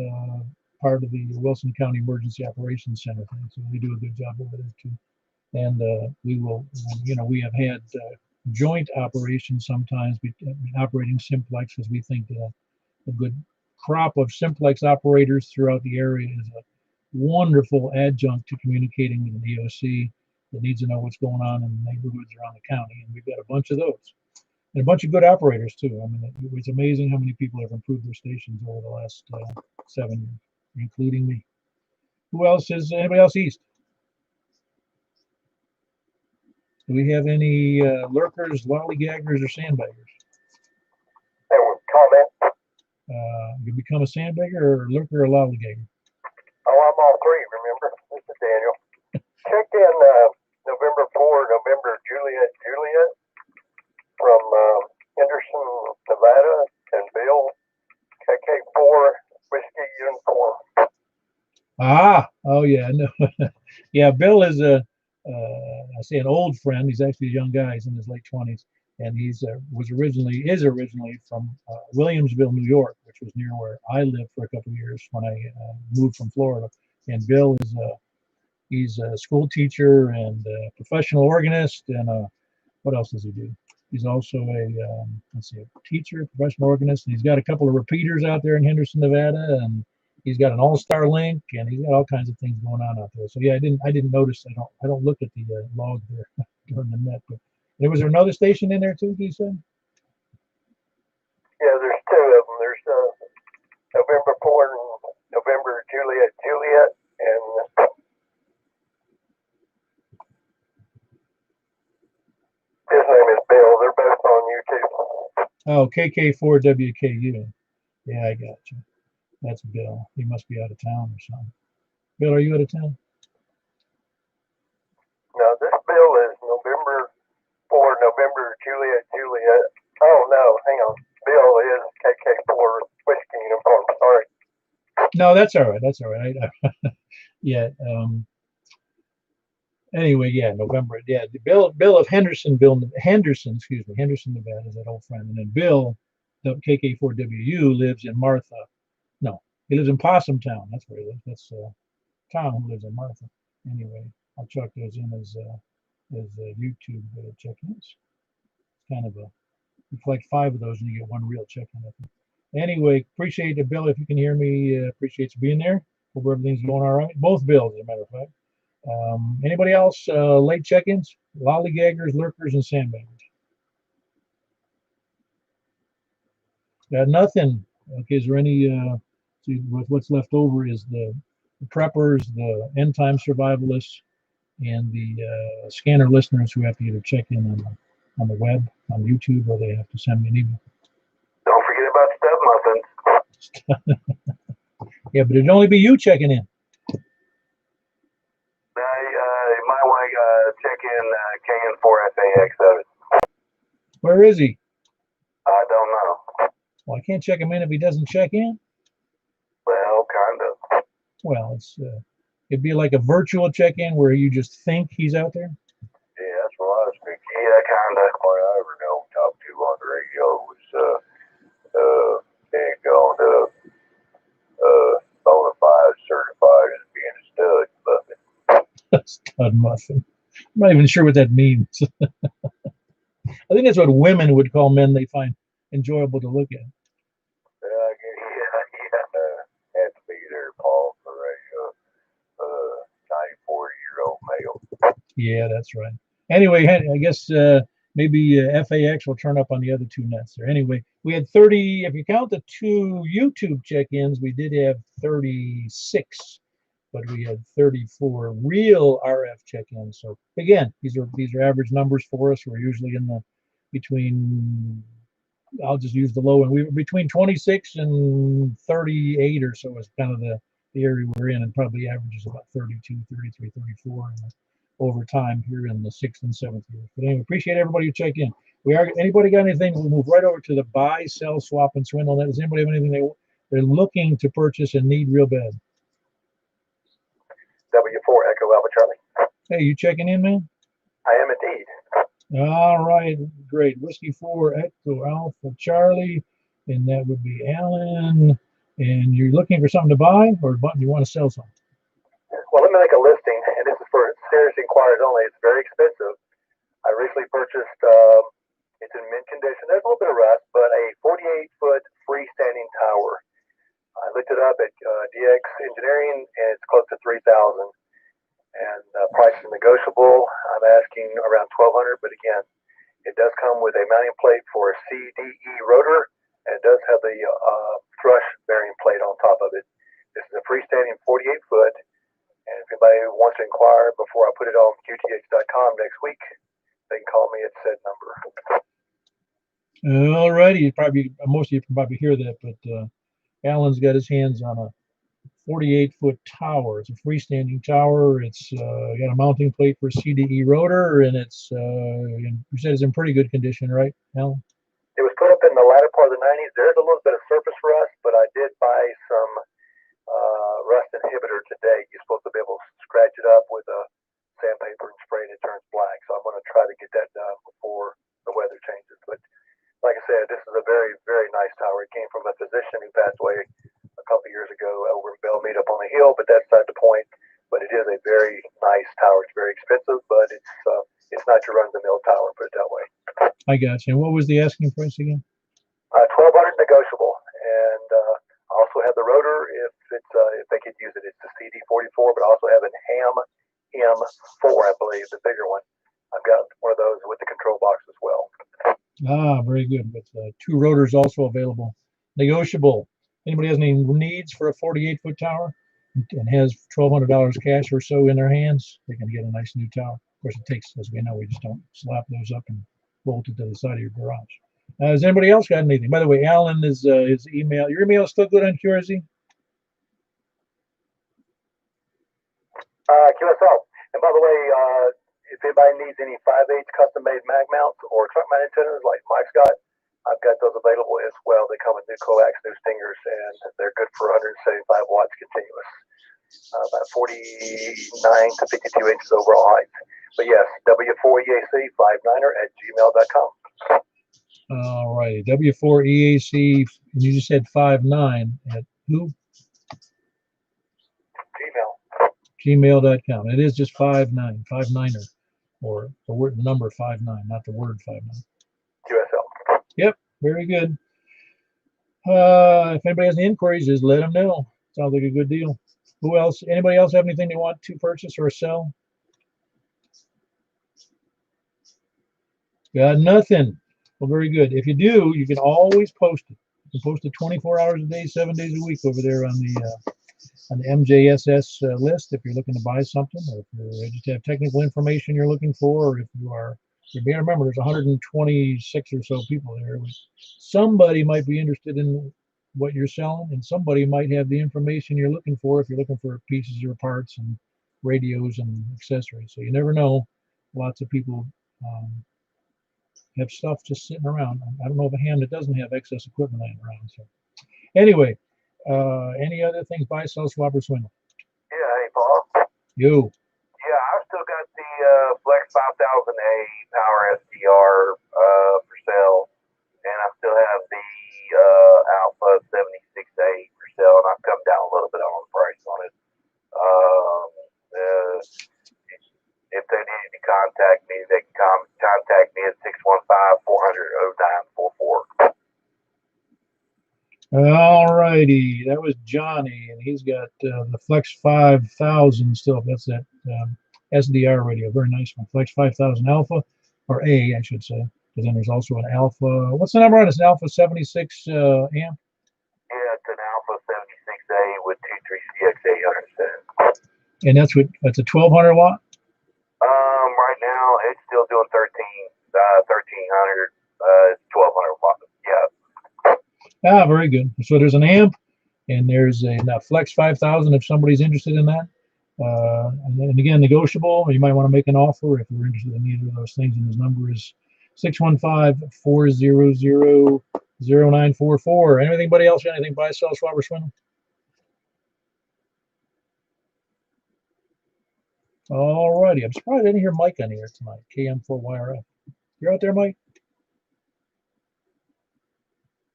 part of the Wilson County Emergency Operations Center thing. So they do a good job over there too. And we will, we have had joint operations sometimes, operating simplex, because we think a good crop of simplex operators throughout the area is a wonderful adjunct to communicating with an EOC that needs to know what's going on in the neighborhoods around the county. And we've got a bunch of those. And a bunch of good operators too. I mean, it's amazing how many people have improved their stations over the last 7 years, including me. Who else is, anybody else east? Do we have any lurkers, lollygaggers, or sandbaggers? Hey, comment. You become a sandbagger or lurker or lollygagger? Oh, I'm all three, remember? This is Daniel. Check in November 4, November Juliet from Henderson, Nevada, and Bill, KK4 Whiskey Uniform. Ah, oh yeah, no. Yeah, Bill is I say an old friend. He's actually a young guy. He's in his late 20s, and he's is originally from Williamsville, New York, which was near where I lived for a couple of years when I moved from Florida. And Bill is he's a school teacher and a professional organist, and what else does he do? He's also a teacher, professional organist, and he's got a couple of repeaters out there in Henderson, Nevada, and he's got an all-star link, and he's got all kinds of things going on out there. So yeah, I didn't notice. I don't look at the log there during the net. But was there another station in there too? You said? Yeah, there's two of them. There's November 4 and November Juliet, and his name is Bill. They're both on YouTube. Oh, KK4WKU. Yeah, I got you. That's Bill. He must be out of town or something. Bill, are you out of town? No, this Bill is November 4, November Juliet. Oh, no, hang on. Bill is KK4 Whiskey Uniform. Sorry. No, that's all right. That's all right. Yeah. Anyway, yeah, November. Yeah, Bill of Henderson, excuse me, Henderson, Nevada is that old friend. And then Bill, the KK4WU, lives in Martha. No, he lives in Possum Town. That's where he lives. That's Tom who lives in Martha. Anyway, I'll chuck those in as YouTube check-ins. Kind of you collect 5 of those and you get 1 real check-in. Anyway, appreciate it, Bill. If you can hear me, appreciate you being there. Hope everything's going all right. Both Bills, as a matter of fact. Anybody else? Late check-ins, lollygaggers, lurkers, and sandbaggers. Got nothing. Okay, is there any? What's left over is the preppers, the end-time survivalists, and the scanner listeners who have to either check in on on the web, on YouTube, or they have to send me an email. Don't forget about stub muffins. Yeah, but it'd only be you checking in. You might want to check in KN4FAX7. Where is he? I don't know. Well, I can't check him in if he doesn't check in. Well, kind of. Well, it'd be like a virtual check-in where you just think he's out there. Yeah, that's what I was thinking. Yeah, kind of. All I ever know, talk to on the radio was being going to bona fide, certified as being a stud muffin. Stud muffin. I'm not even sure what that means. I think that's what women would call men they find enjoyable to look at. Yeah, had to be there, Paul, for a 94-year-old male. Yeah, that's right. Anyway, I guess maybe FAX will turn up on the other two nets there. Anyway, we had 30, if you count the two YouTube check-ins, we did have 36, but we had 34 real RF check-ins. So again, these are average numbers for us. We're usually in the between, I'll just use the low end. We were between 26 and 38 or so is kind of the area we're in, and probably averages about 32, 33, 34 over time here in the 6th and 7th year. But anyway, appreciate everybody who check in. Anybody got anything? We'll move right over to the buy, sell, swap, and swindle. Does anybody have anything they're looking to purchase and need real bad? W4 Echo Alpha Charlie. Hey, you checking in, man? I am indeed. All right, great. Whiskey 4 Echo Alpha Charlie, and that would be Alan. And you're looking for something to buy, or you want to sell something? Well, let me make a listing, and this is for serious inquiries only. It's very expensive. I recently purchased, it's in mint condition. There's a little bit of rust, but a 48-foot freestanding tower. I looked it up at DX Engineering, and it's close to $3,000. And price is negotiable. I'm asking around $1,200, but again, it does come with a mounting plate for a CDE rotor, and it does have the thrush bearing plate on top of it. This is a freestanding 48-foot, and if anybody wants to inquire before I put it on QTH.com next week, they can call me at said number. All righty, most of you can probably hear that, but Alan's got his hands on a 48-foot tower. It's a freestanding tower. It's got a mounting plate for a CDE rotor, and it's you said it's in pretty good condition, right, Alan? It was put up in the latter part of the 90s. There's a little bit of surface rust, but I did buy some rust inhibitor today. You're supposed to be able to scratch it up with a sandpaper and spray and it turns black. So I'm going to try to get that done before the weather changes. But like I said, this is a very, very nice tower. It came from a physician who passed away a couple of years ago over in Bellmead up on the hill, but that's not the point. But it is a very nice tower. It's very expensive, but it's not your run-of-the-mill tower, put it that way. I got you. And what was the asking price again? $1,200 negotiable, and I also have the rotor if they could use it. It's the CD44, but I also have an Ham M4, I believe, the bigger one. I've got one of those with the control box as well. Ah, very good. With two rotors also available. Negotiable. Anybody has any needs for a 48-foot tower and has $1,200 cash or so in their hands, they can get a nice new tower. Of course, it takes, as we know, we just don't slap those up and bolt it to the side of your garage. Has anybody else got anything? By the way, Alan is his email. Your email is still good on QRZ? QSL. And by the way, if anybody needs any 5/8 custom-made mag mounts or truck mount antennas like Mike's got, I've got those available as well. They come with new coax, new stingers, and they're good for 175 watts continuous. About 49 to 52 inches overall height. But yes, W4EAC59er@gmail.com. All right, W4EAC, and you just said 59 at who? Gmail.com. It is just 59er, or the word, the number 59, not the word 59. QSL. Yep, very good. If anybody has any inquiries, just let them know. Sounds like a good deal. Who else? Anybody else have anything they want to purchase or sell? Got nothing. Well, very good. If you do, you can always post it. You can post it 24 hours a day, 7 days a week over there on the MJSS list if you're looking to buy something, or if you just have technical information you're looking for, or if you are You may remember there's 126 or so people there. Somebody might be interested in what you're selling, and somebody might have the information you're looking for if you're looking for pieces or parts and radios and accessories. So you never know. Lots of people have stuff just sitting around. I don't know of a hand that doesn't have excess equipment laying around. So anyway, any other things? Buy, sell, swap, or swindle? Yeah, hey, Paul. You. Yeah, I've still got the Flex 5000A Power SDR for sale, and I still have the Alpha 76A for sale, and I've come down a little bit on the price on it. If they need to contact me, they can contact me at 615-400-0944. All righty, that was Johnny, and he's got the Flex 5000 still. That's that SDR radio, very nice one. Flex 5000 Alpha, or A, I should say. Because then there's also an Alpha. What's the number on this? An Alpha 76 amp? Yeah, it's an Alpha 76A with 23CX 800 cents. And that's a 1200 watt. Right now it's still doing 1300. It's 1200 watts. Yeah. Ah, very good. So there's an amp, and there's a Flex 5000 if somebody's interested in that. And again, negotiable. You might want to make an offer if you're interested in either of those things. And his number is 615-400-0944. Anybody else? Anything buy, sell, swap, or swindle? All righty. I'm surprised I didn't hear Mike on here tonight. KM4YRF. You're out there, Mike?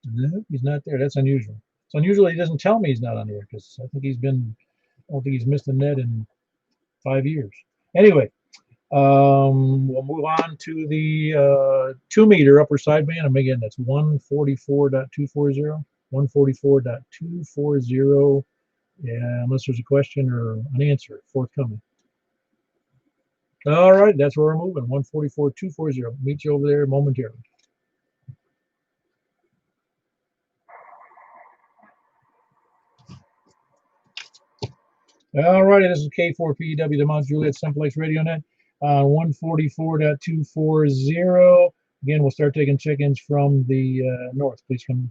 No, he's not there. That's unusual. It's unusual he doesn't tell me he's not on here, because I don't think he's missed a net in 5 years. Anyway, we'll move on to the 2-meter upper sideband. And again, that's 144.240, 144.240. Yeah, unless there's a question or an answer forthcoming. All right, that's where we're moving. 144.240. Meet you over there momentarily. All righty, this is K4PEW, the Mount Juliet Simplex Radio Net on 144.240. Again, we'll start taking check-ins from the north. Please come.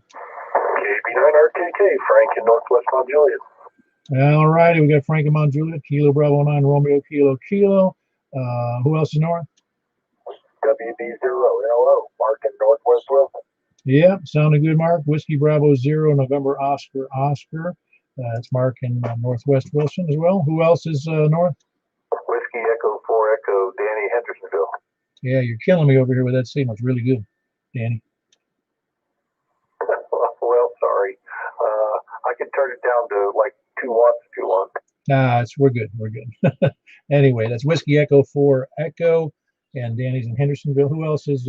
KB9RKK, Frank in Northwest Mount Juliet. All righty, we got Frank in Mount Juliet, Kilo Bravo 9, Romeo Kilo Kilo. Who else is north? WB0LO, Mark in Northwest Wilson. Yeah, sounding good, Mark. Whiskey Bravo 0, November Oscar Oscar. That's Mark in Northwest Wilson as well. Who else is north? Whiskey Echo 4 Echo, Danny Hendersonville. Yeah, you're killing me over here with that signal. It's really good, Danny. Well, sorry. I can turn it down to like 2 watts if you want. Nah, we're good. We're good. Anyway, that's Whiskey Echo 4 Echo, and Danny's in Hendersonville. Who else is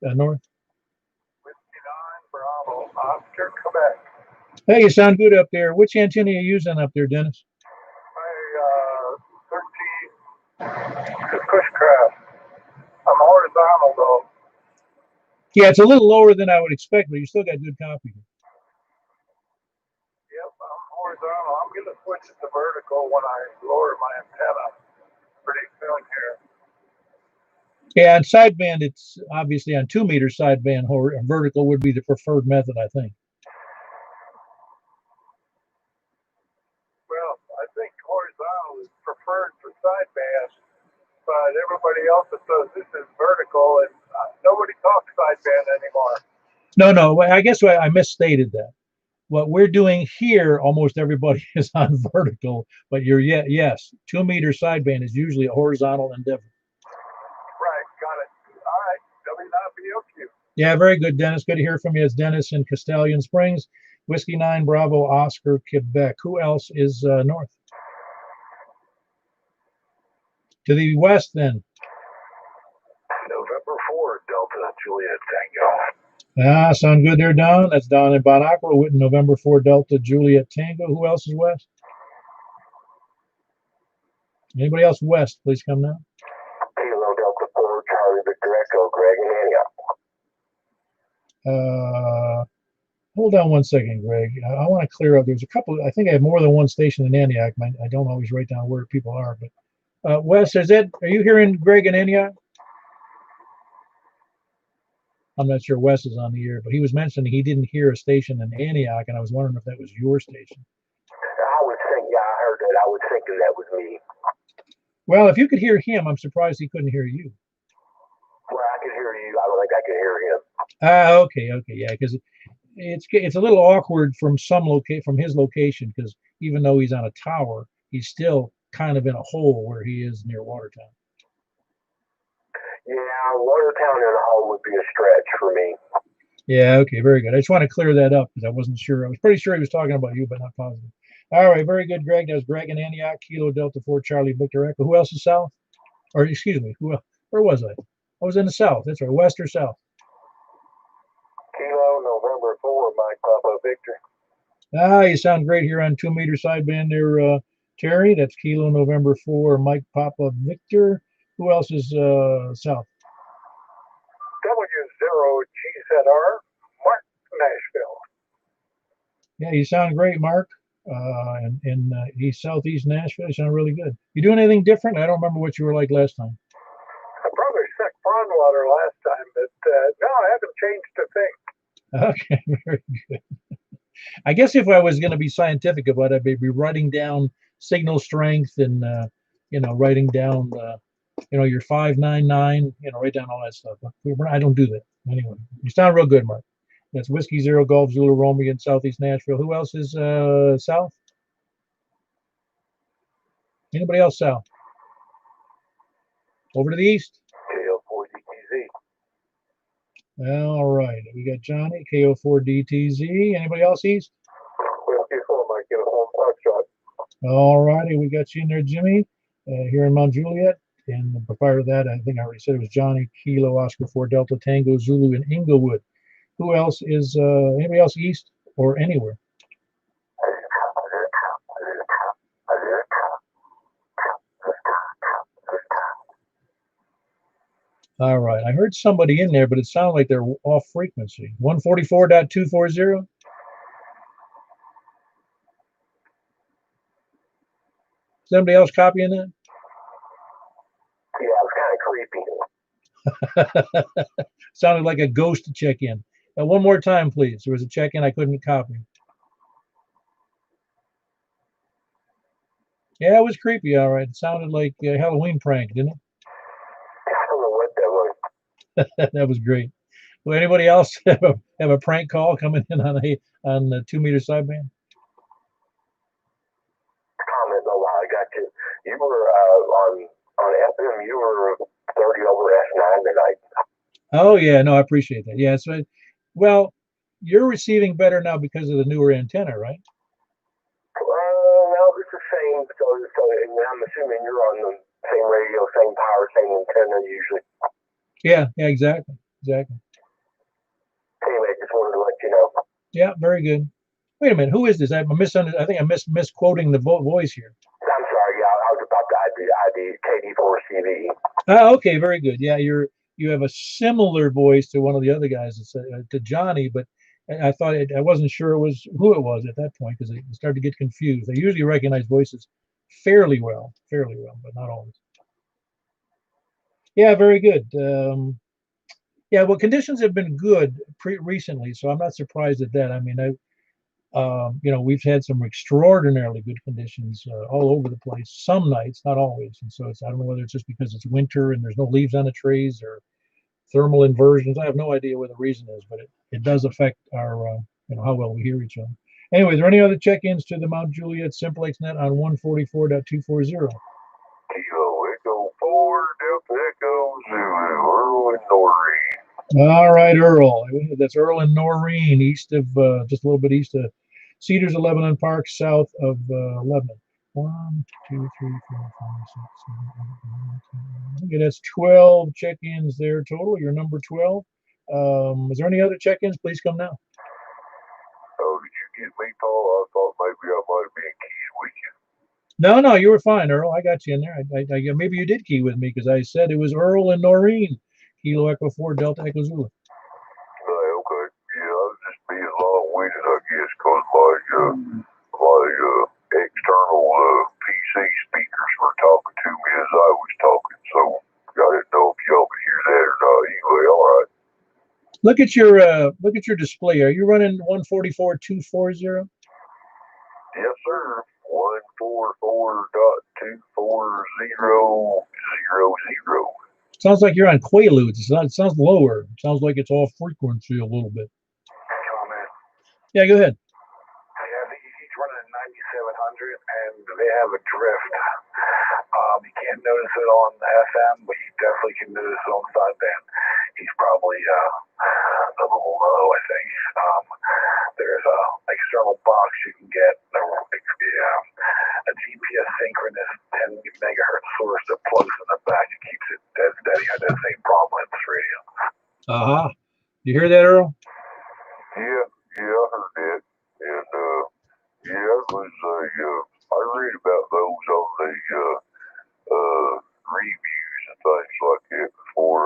north? Whiskey 9 Bravo Oscar, Quebec. Hey, you sound good up there. Which antenna are you using up there, Dennis? My 13 Pushcraft. I'm horizontal though. Yeah, it's a little lower than I would expect, but you still got good copy. Yep, I'm horizontal. I'm going to switch it to vertical when I lower my antenna pretty soon here. Yeah, on sideband, it's obviously on 2-meter sideband, vertical would be the preferred method, I think. Well, I think horizontal is preferred for sideband, but everybody else that says this is vertical, and nobody talks sideband anymore. No, I guess I misstated that. What we're doing here, almost everybody is on vertical, but yes, 2-meter sideband is usually a horizontal endeavor. Right, got it. All right, W9BOQ. Yeah, very good, Dennis. Good to hear from you. It's Dennis in Castellian Springs. Whiskey 9 Bravo Oscar, Quebec. Who else is north? To the west, then. November 4, Delta Juliet Tango. Ah, sound good there, Don. That's Don in Bon Aqua with November 4 Delta Juliet Tango. Who else is west? Anybody else west? Please come now. Kilo Delta 4 Charlie Victor Echo, Greg and Antioch. Hold on one second, Greg. I want to clear up. There's a couple. I think I have more than one station in Antioch. I don't always write down where people are, but Wes, are you hearing Greg and Antioch? I'm not sure Wes is on the air, but he was mentioning he didn't hear a station in Antioch, and I was wondering if that was your station. I would think, yeah, I heard that. I was thinking that was me. Well, if you could hear him, I'm surprised he couldn't hear you. Well, I could hear you. I don't think I could hear him. Okay, yeah, because it's a little awkward from from his location, because even though he's on a tower, he's still kind of in a hole where he is near Watertown. Yeah, Watertown in a hole would be a stretch for me. Yeah, okay, very good. I just want to clear that up because I wasn't sure. I was pretty sure he was talking about you, but not positive. All right, very good, Greg. That was Greg in Antioch, Kilo Delta 4 Charlie Victor Echo. Who else is south? Or excuse me, where was I? I was in the south. That's right, west or south? Kilo November 4, Mike Papa Victor. You sound great here on 2 meter sideband there, Terry. That's Kilo November 4, Mike Papa Victor. Who else is south? W0GZR, Mark, Nashville. Yeah, you sound great, Mark. And East Southeast Nashville. You sound really good. You doing anything different? I don't remember what you were like last time. I probably sucked pond water last time, but no, I haven't changed a thing. Okay, very good. I guess if I was going to be scientific about it, I'd be writing down signal strength and writing down your 599, write down all that stuff. But I don't do that anyway. You sound real good, Mark. That's Whiskey Zero Golf Zulu Romeo in Southeast Nashville. Who else is south? Anybody else south? Over to the east. KO4DTZ. All right, we got Johnny, KO4DTZ. Anybody else east? Whiskey 4 might get a home puck shot. All righty, we got you in there, Jimmy, here in Mount Juliet. And prior to that, I think I already said it was Johnny, Kilo, Oscar 4, Delta, Tango, Zulu in Inglewood. Who else is, anybody else east or anywhere? All right, I heard somebody in there, but it sounded like they're off frequency. 144.240? Somebody else copying that? Yeah, it was kind of creepy. Sounded like a ghost check-in. One more time, please. There was a check-in I couldn't copy. Yeah, it was creepy, all right. It sounded like a Halloween prank, didn't it? I don't know what that was. That was great. Will anybody else have a prank call coming in on the 2 meter sideband? Comment, no, while I got you. You were on FM. You were 30 over S9 tonight. Oh yeah, no, I appreciate that. Yeah, so well, you're receiving better now because of the newer antenna, right? No, it's the same. So I'm assuming you're on the same radio, same power, same antenna usually. Yeah, exactly. Anyway, just wanted to let you know. Yeah, very good. Wait a minute, who is this? I think I'm misquoting the voice here. I'm sorry. Yeah, I was about the ID KD4CV. Okay, very good. Yeah, you have a similar voice to one of the other guys, to Johnny, but I thought I wasn't sure who it was at that point because I started to get confused. I usually recognize voices fairly well, but not always. Yeah, very good. Yeah, well, conditions have been good recently, so I'm not surprised at that. I mean, we've had some extraordinarily good conditions all over the place. Some nights, not always, and so I don't know whether it's just because it's winter and there's no leaves on the trees or thermal inversions. I have no idea what the reason is, but it does affect our how well we hear each other. Anyway, is there any other check-ins to the Mount Juliet Simplex net on 144.240? Kilo Echo 4, Delta Echo Zulu, Earl and Noreen. All right, Earl. That's Earl and Noreen, east of just a little bit east of Cedars of Lebanon Park, south of Lebanon. 1, 2, 3, 4, 5, 6, 7, 8, 9, 10. Okay, that's 12 check-ins there total. You're number 12. Is there any other check-ins? Please come now. Oh, did you get me, Paul? I thought maybe I might have been keyed with you. No, you were fine, Earl. I got you in there. I maybe you did key with me because I said it was Earl and Noreen. Kilo Echo 4, Delta Echo Zulu. Okay. Yeah, I was just being long-winded, I guess, because my external PC speakers were talking to me as I was talking, so I didn't know if y'all could hear that or not. Anyway, all right. Look at your display. Are you running 144.240? Yes, sir. 144.240.00. Sounds like you're on Quaaludes. It sounds lower. It sounds like it's off frequency a little bit. Comment. Yeah, go ahead. Yeah, he's running a 9700, and they have a drift. You can't notice it on FM, but you definitely can notice it on sideband. He's probably a little low, I think. There's a external box you can get, a GPS synchronous 10 megahertz source that plugs in the back and keeps it dead steady. I had that same problem with this radio. Uh-huh. You hear that, Earl? Yeah, I heard that. And, yeah, it was I read about those on the reviews and things like that before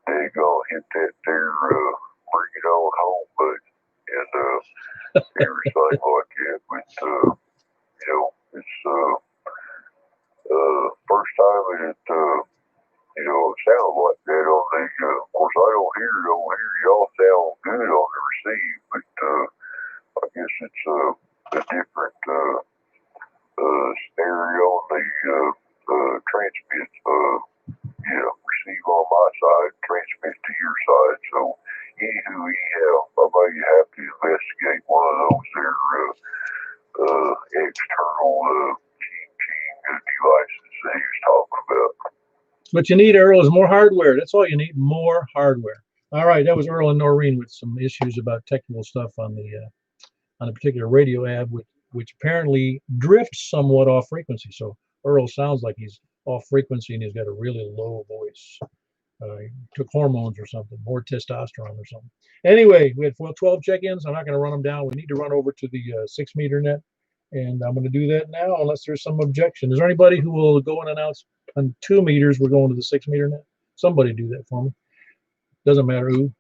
they go hit that there bring it on home button and everything like that. But it's first time it sounds like that on the of course I don't hear it on here. Y'all sound good on the receive, but I guess it's a different stereo on the transmit receive on my side, transmit to your side. So anywho, I may have to investigate one of those there external devices that he was talking about. What you need, Earl, is more hardware. That's all you need, more hardware. All right, that was Earl and Noreen with some issues about technical stuff on a particular radio ad, which apparently drifts somewhat off frequency. So Earl sounds like he's off frequency and he's got a really low voice. He took hormones or something, more testosterone or something. Anyway, we had 12 check-ins. I'm not going to run them down. We need to run over to the 6-meter net, and I'm going to do that now unless there's some objection. Is there anybody who will go and announce on 2 meters we're going to the 6-meter net? Somebody do that for me. Doesn't matter who.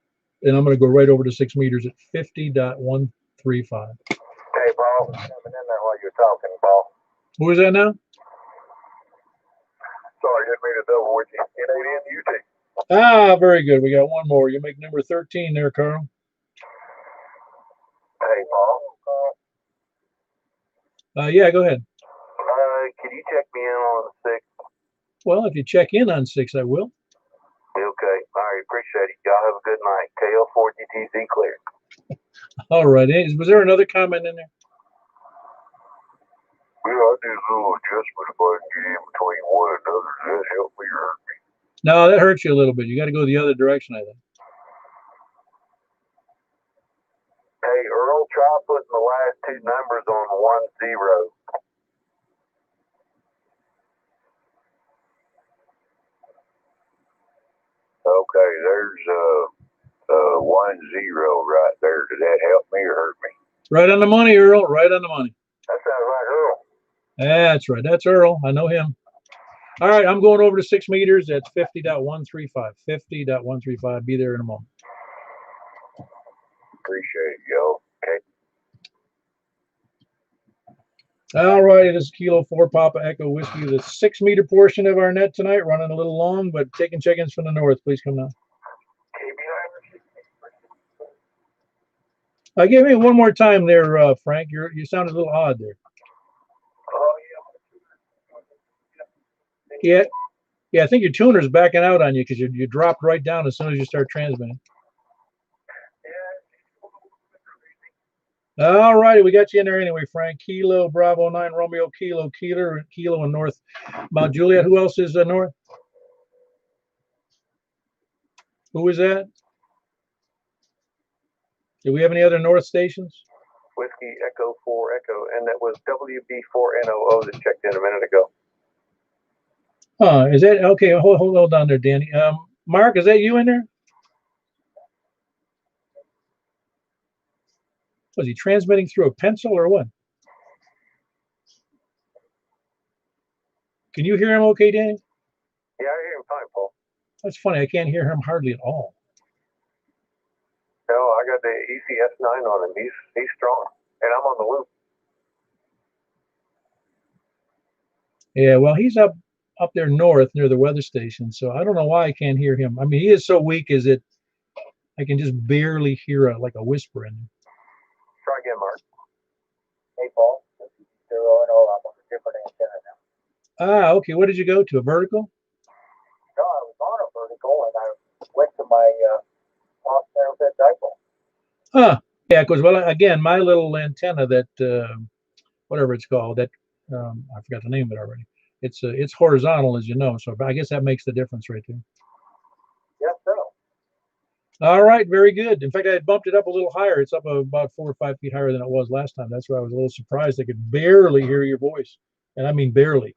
And I'm going to go right over to 6 meters at 50.135. Hey, Paul, coming in there while you're talking, Paul. Who is that now? Sorry, didn't mean to double with you. N8NUT. Ah, very good. We got one more. You make number 13 there, Carl. Hey, Paul. Yeah, go ahead. Can you check me in on the 6? Well, if you check in on 6, I will. Okay. All right. Appreciate it. Y'all have a good night. KL4GTZ clear. All right. Was there another comment in there? Well, I did a little adjustment if I can get in between one and another. Does that help me or hurt me? No, that hurts you a little bit. You got to go the other direction, I think. Hey, Earl, try putting the last 2 numbers on 10. Okay, there's 10 right there. Did that help me or hurt me? Right on the money, Earl. Right on the money. That sounds like Earl. That's right. That's Earl. I know him. All right, I'm going over to 6 meters. That's 50.135. 50.135. Be there in a moment. Appreciate it, yo. Okay. All righty, this is Kilo 4 Papa Echo Whiskey, the 6-meter portion of our net tonight, running a little long, but taking check-ins from the north. Please come down. Give me one more time there, Frank. You sounded a little odd there. Yeah, I think your tuner's backing out on you because you dropped right down as soon as you start transmitting. All righty, we got you in there anyway, Frank. Kilo Bravo 9 Romeo Kilo in North Mount Juliet. Who else is north? Who is that? Do we have any other north stations? Whiskey Echo 4 Echo, and that was WB4NOO that checked in a minute ago. Is that okay? Hold on there, Danny. Mark, is that you in there? Was he transmitting through a pencil or what? Can you hear him okay, Danny? Yeah, I hear him fine, Paul. That's funny. I can't hear him hardly at all. No, I got the ECS9 on him. He's strong, and I'm on the loop. Yeah, well, he's up there north near the weather station, so I don't know why I can't hear him. I mean, he is so weak. Is it I can just barely hear like a whisper in there. Try again, Mark. Hey, Paul, this is 0 and 0. I'm on a different antenna now. Ah, okay. What did you go to? A vertical? No, I was on a vertical and I went to my off-center fit dipole. Huh. Yeah, because, well, again, my little antenna that, whatever it's called, that, I forgot the name of it already. It's horizontal, as you know, so I guess that makes the difference right there. Yes, sir. All right, very good. In fact, I had bumped it up a little higher. It's up about 4 or 5 feet higher than it was last time. That's why I was a little surprised. I could barely hear your voice, and I mean barely.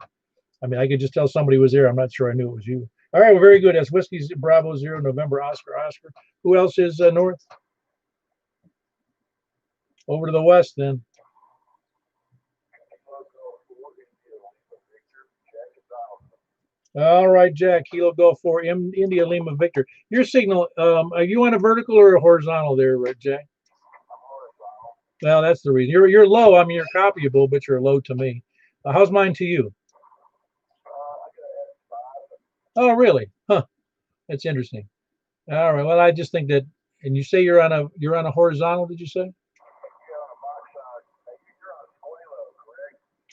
I mean, I could just tell somebody was there. I'm not sure I knew it was you. All right, well, very good. That's Whiskey Bravo 0, November Oscar Oscar. Who else is north? Over to the west, then. All right, Jack. Kilo Golf 4, India Lima Victor. Your signal, are you on a vertical or a horizontal there, Jack? Well, that's the reason. You're low. I mean, you're copyable, but you're low to me. How's mine to you? Oh, really? Huh. That's interesting. All right. Well, I just think that, and you say you're on a horizontal, did you say?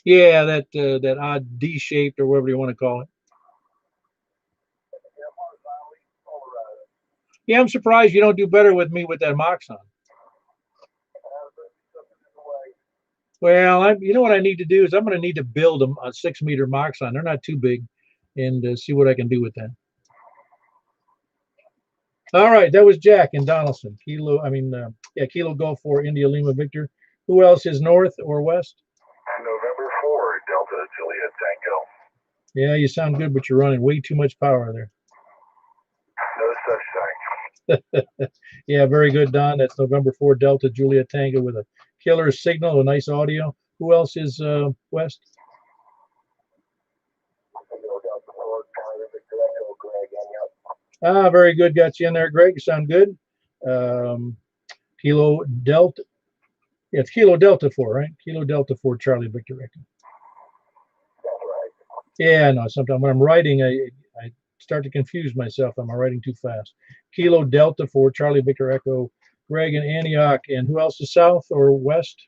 Yeah, that odd D-shaped or whatever you want to call it. Yeah, I'm surprised you don't do better with me with that Moxon. Well, you know what I need to do is I'm going to need to build a 6-meter Moxon. They're not too big, and see what I can do with that. All right, that was Jack in Donaldson. Kilo Golf 4, India Lima Victor. Who else is north or west? November 4, Delta Juliet Tango. Yeah, you sound good, but you're running way too much power there. No such thing. Yeah, very good, Don. That's November 4, Delta Juliet Tango with a killer signal, a nice audio. Who else is west? Ah, very good. Got you in there, Greg. You sound good. Kilo Delta. Yeah, it's Kilo Delta 4, right? Kilo Delta 4, Charlie Victor Echo. That's right. Yeah, no, sometimes when I'm writing, I start to confuse myself. Am I writing too fast? Kilo Delta 4, Charlie Victor Echo, Greg in Antioch. And who else is south or west?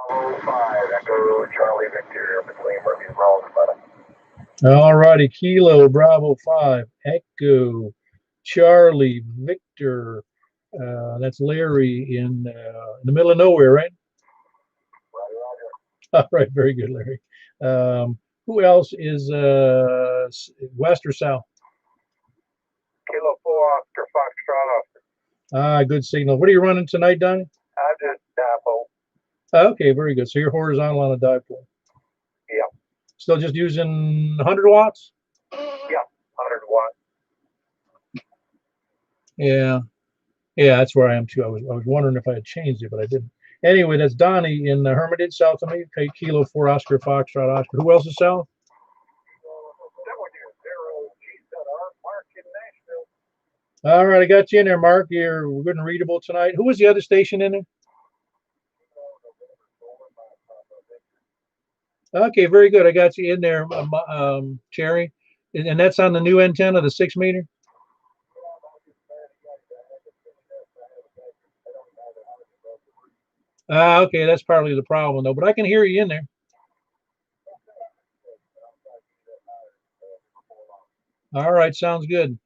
Bravo 5, Echo Charlie Victor between Murphy's Falls. All righty, Kilo Bravo 5, Echo Charlie Victor. That's Larry in the middle of nowhere, right? All right, very good, Larry. Who else is west or south? Kilo 4, Oscar Foxtrot Oscar. Ah, good signal. What are you running tonight, Donnie? I just dipole. Okay, very good. So you're horizontal on a dipole. Yeah. Still just using 100 watts? Yeah, 100 watts. Yeah. Yeah, that's where I am too. I was wondering if I had changed it, but I didn't. Anyway, that's Donnie in Hermitage, south of me. Okay, Kilo 4, Oscar Foxtrot Oscar. Who else is south? All right, I got you in there, Mark. You're good and readable tonight. Who was the other station in there? Okay, very good. I got you in there, Cherry. And that's on the new antenna, the 6-meter? Okay, that's partly the problem, though. But I can hear you in there. All right, sounds good.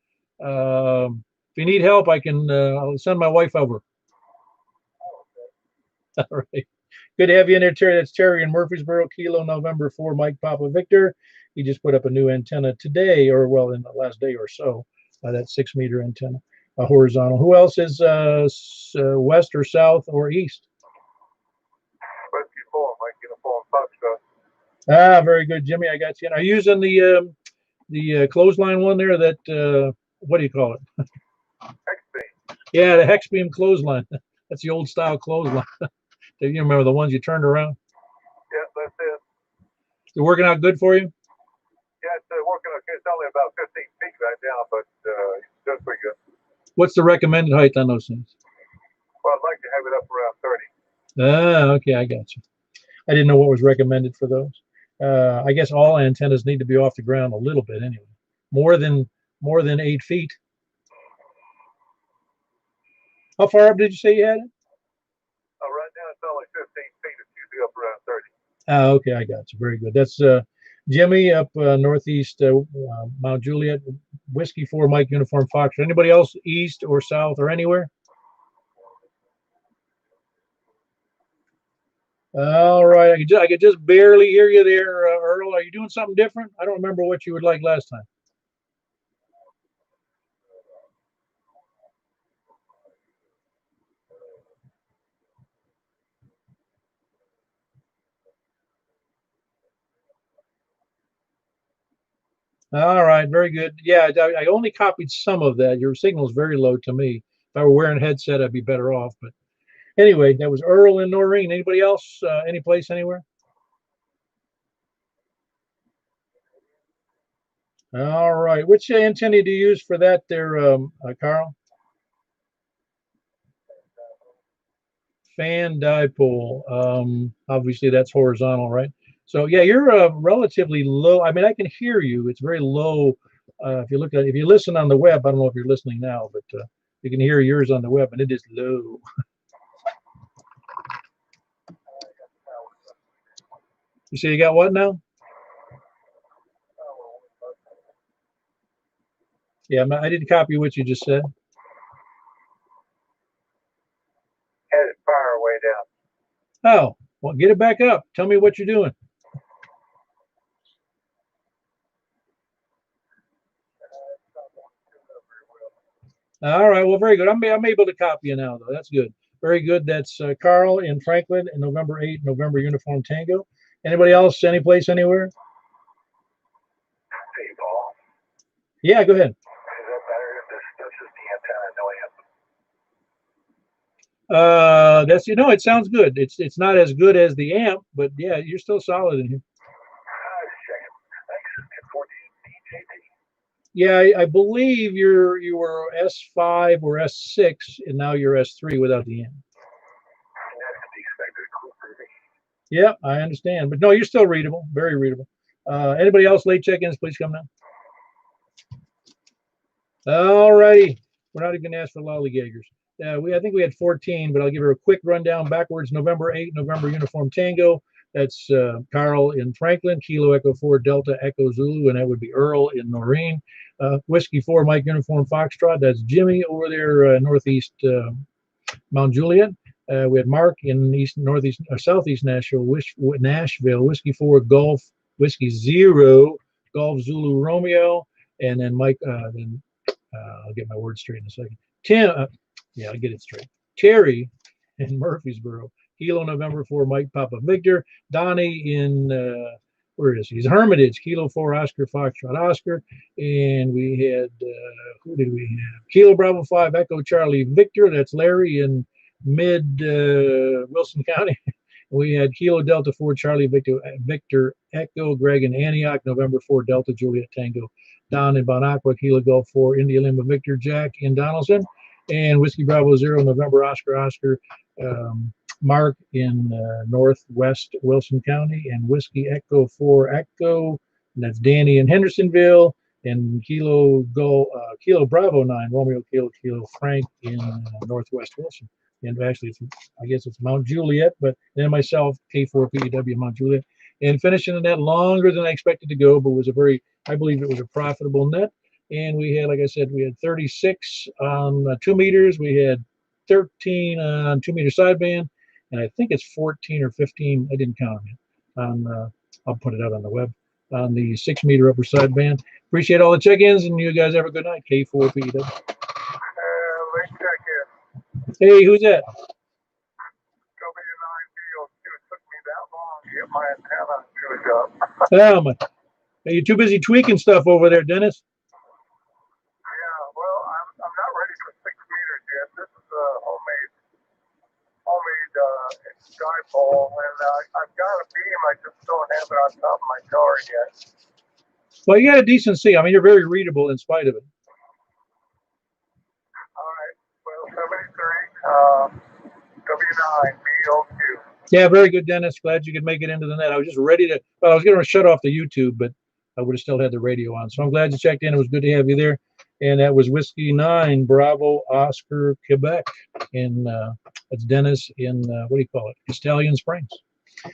If you need help, I'll send my wife over. All right. Good to have you in there, Terry. That's Terry in Murfreesboro, Kilo November 4, Mike Papa Victor. He just put up a new antenna today, or well, in the last day or so, that 6-meter antenna, horizontal. Who else is west or south or east? Whiskey 4, Mike Uniform Foxtrot. Ah, very good, Jimmy. I got you in. Are you using the clothesline one there? That what do you call it? X-Beam. Yeah, the hex beam clothesline. That's the old style clothesline. You remember the ones you turned around? Yes, that's it. They're working out good for you? Yeah, it's working okay. It's only about 15 feet right now, but it's doing pretty good. What's the recommended height on those things? Well, I'd like to have it up around 30. Ah, okay, I got you. I didn't know what was recommended for those. I guess all antennas need to be off the ground a little bit anyway. More than 8 feet. How far up did you say you had it? Right now it's only 15 feet. It's usually up around 30. Oh, okay, I got you. Very good. That's Jimmy up northeast Mount Juliet, Whiskey 4 Mike Uniform Fox. Anybody else east or south or anywhere? All right, I could just barely hear you there, Earl. Are you doing something different? I don't remember what you would like last time. All right, very good. Yeah, I only copied some of that. Your signal is very low to me. If I were wearing a headset, I'd be better off. But anyway, that was Earl and Noreen. Anybody else? Any place, anywhere? All right. Which antenna do you use for that there, Carl? Fan dipole. Obviously, that's horizontal, right? So yeah, you're relatively low. I mean, I can hear you. It's very low. If you listen on the web, I don't know if you're listening now, but you can hear yours on the web, and it is low. You say you got what now? Yeah, I didn't copy what you just said. Had it fire way down. Oh, well, get it back up. Tell me what you're doing. All right, well, very good. I'm able to copy you now, though. That's good. Very good. That's Carl in Franklin in November 8, November Uniform Tango. Anybody else, any place, anywhere? Hey, Paul. Yeah, go ahead. Is that better if this is the antenna? No amp. That's it sounds good. It's not as good as the amp, but yeah, you're still solid in here. Yeah, I believe you were S5 or S6, and now you're S3 without the amp. Yeah, I understand, but no, you're still readable, very readable. Anybody else late check-ins? Please come now. All righty, we're not even going to ask for lollygaggers. I think we had 14, but I'll give her a quick rundown backwards. November 8, November Uniform Tango. That's Carl in Franklin, Kilo Echo 4 Delta Echo Zulu, and that would be Earl in Noreen. Whiskey 4 Mike Uniform Foxtrot. That's Jimmy over there northeast Mount Juliet. We had Mark in southeast Nashville, Whiskey 4 Golf Whiskey 0 Golf Zulu Romeo, and then Mike. I'll get my words straight in a second. I'll get it straight. Terry in Murfreesboro, Kilo November 4 Mike Papa Victor. Donnie in where is he? He's Hermitage, Kilo 4 Oscar Foxtrot Oscar. And we had who did we have? Kilo Bravo 5 Echo Charlie Victor. That's Larry in mid Wilson County. We had Kilo Delta 4 Charlie Victor Echo Greg in Antioch, November 4 Delta Juliet Tango. Don in Bon Aqua, Kilo Golf 4 India Lima Victor Jack in Donaldson. And Whiskey Bravo 0 November Oscar Mark in northwest Wilson County, and Whiskey Echo 4 Echo, and that's Danny in Hendersonville, and Kilo Bravo 9 Romeo Kilo Frank in northwest Wilson. And actually, I guess it's Mount Juliet, but then myself, K4PEW Mount Juliet, and finishing the net longer than I expected to go, but I believe it was a profitable net. And we had, like I said, we had 36 on 2 meters. We had 13 on 2 meter sideband, and I think it's 14 or 15. I didn't count them. I'll put it out on the web on the 6 meter upper sideband. Appreciate all the check-ins, and you guys have a good night. K4PEW. Late check-in. Hey, who's that? W9 it took me that long to get my antenna tuned up. Are you too busy tweaking stuff over there, Dennis? Yeah, well, I'm not ready for 6 meters yet. This is a homemade dipole, and I've got a beam. I just don't have it on top of my car yet. Well, you got a decent C. I mean, you're very readable in spite of it. All right. Well, 73, W9, BOQ. Yeah, very good, Dennis. Glad you could make it into the net. I was just ready to, I was going to shut off the YouTube, but I would have still had the radio on. So I'm glad you checked in. It was good to have you there. And that was Whiskey 9, Bravo, Oscar, Quebec. And that's Dennis in, what do you call it? Stallion Springs.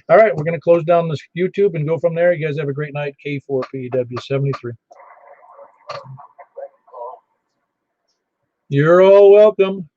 All right, we're going to close down this YouTube and go from there. You guys have a great night. K4PW73. You're all welcome.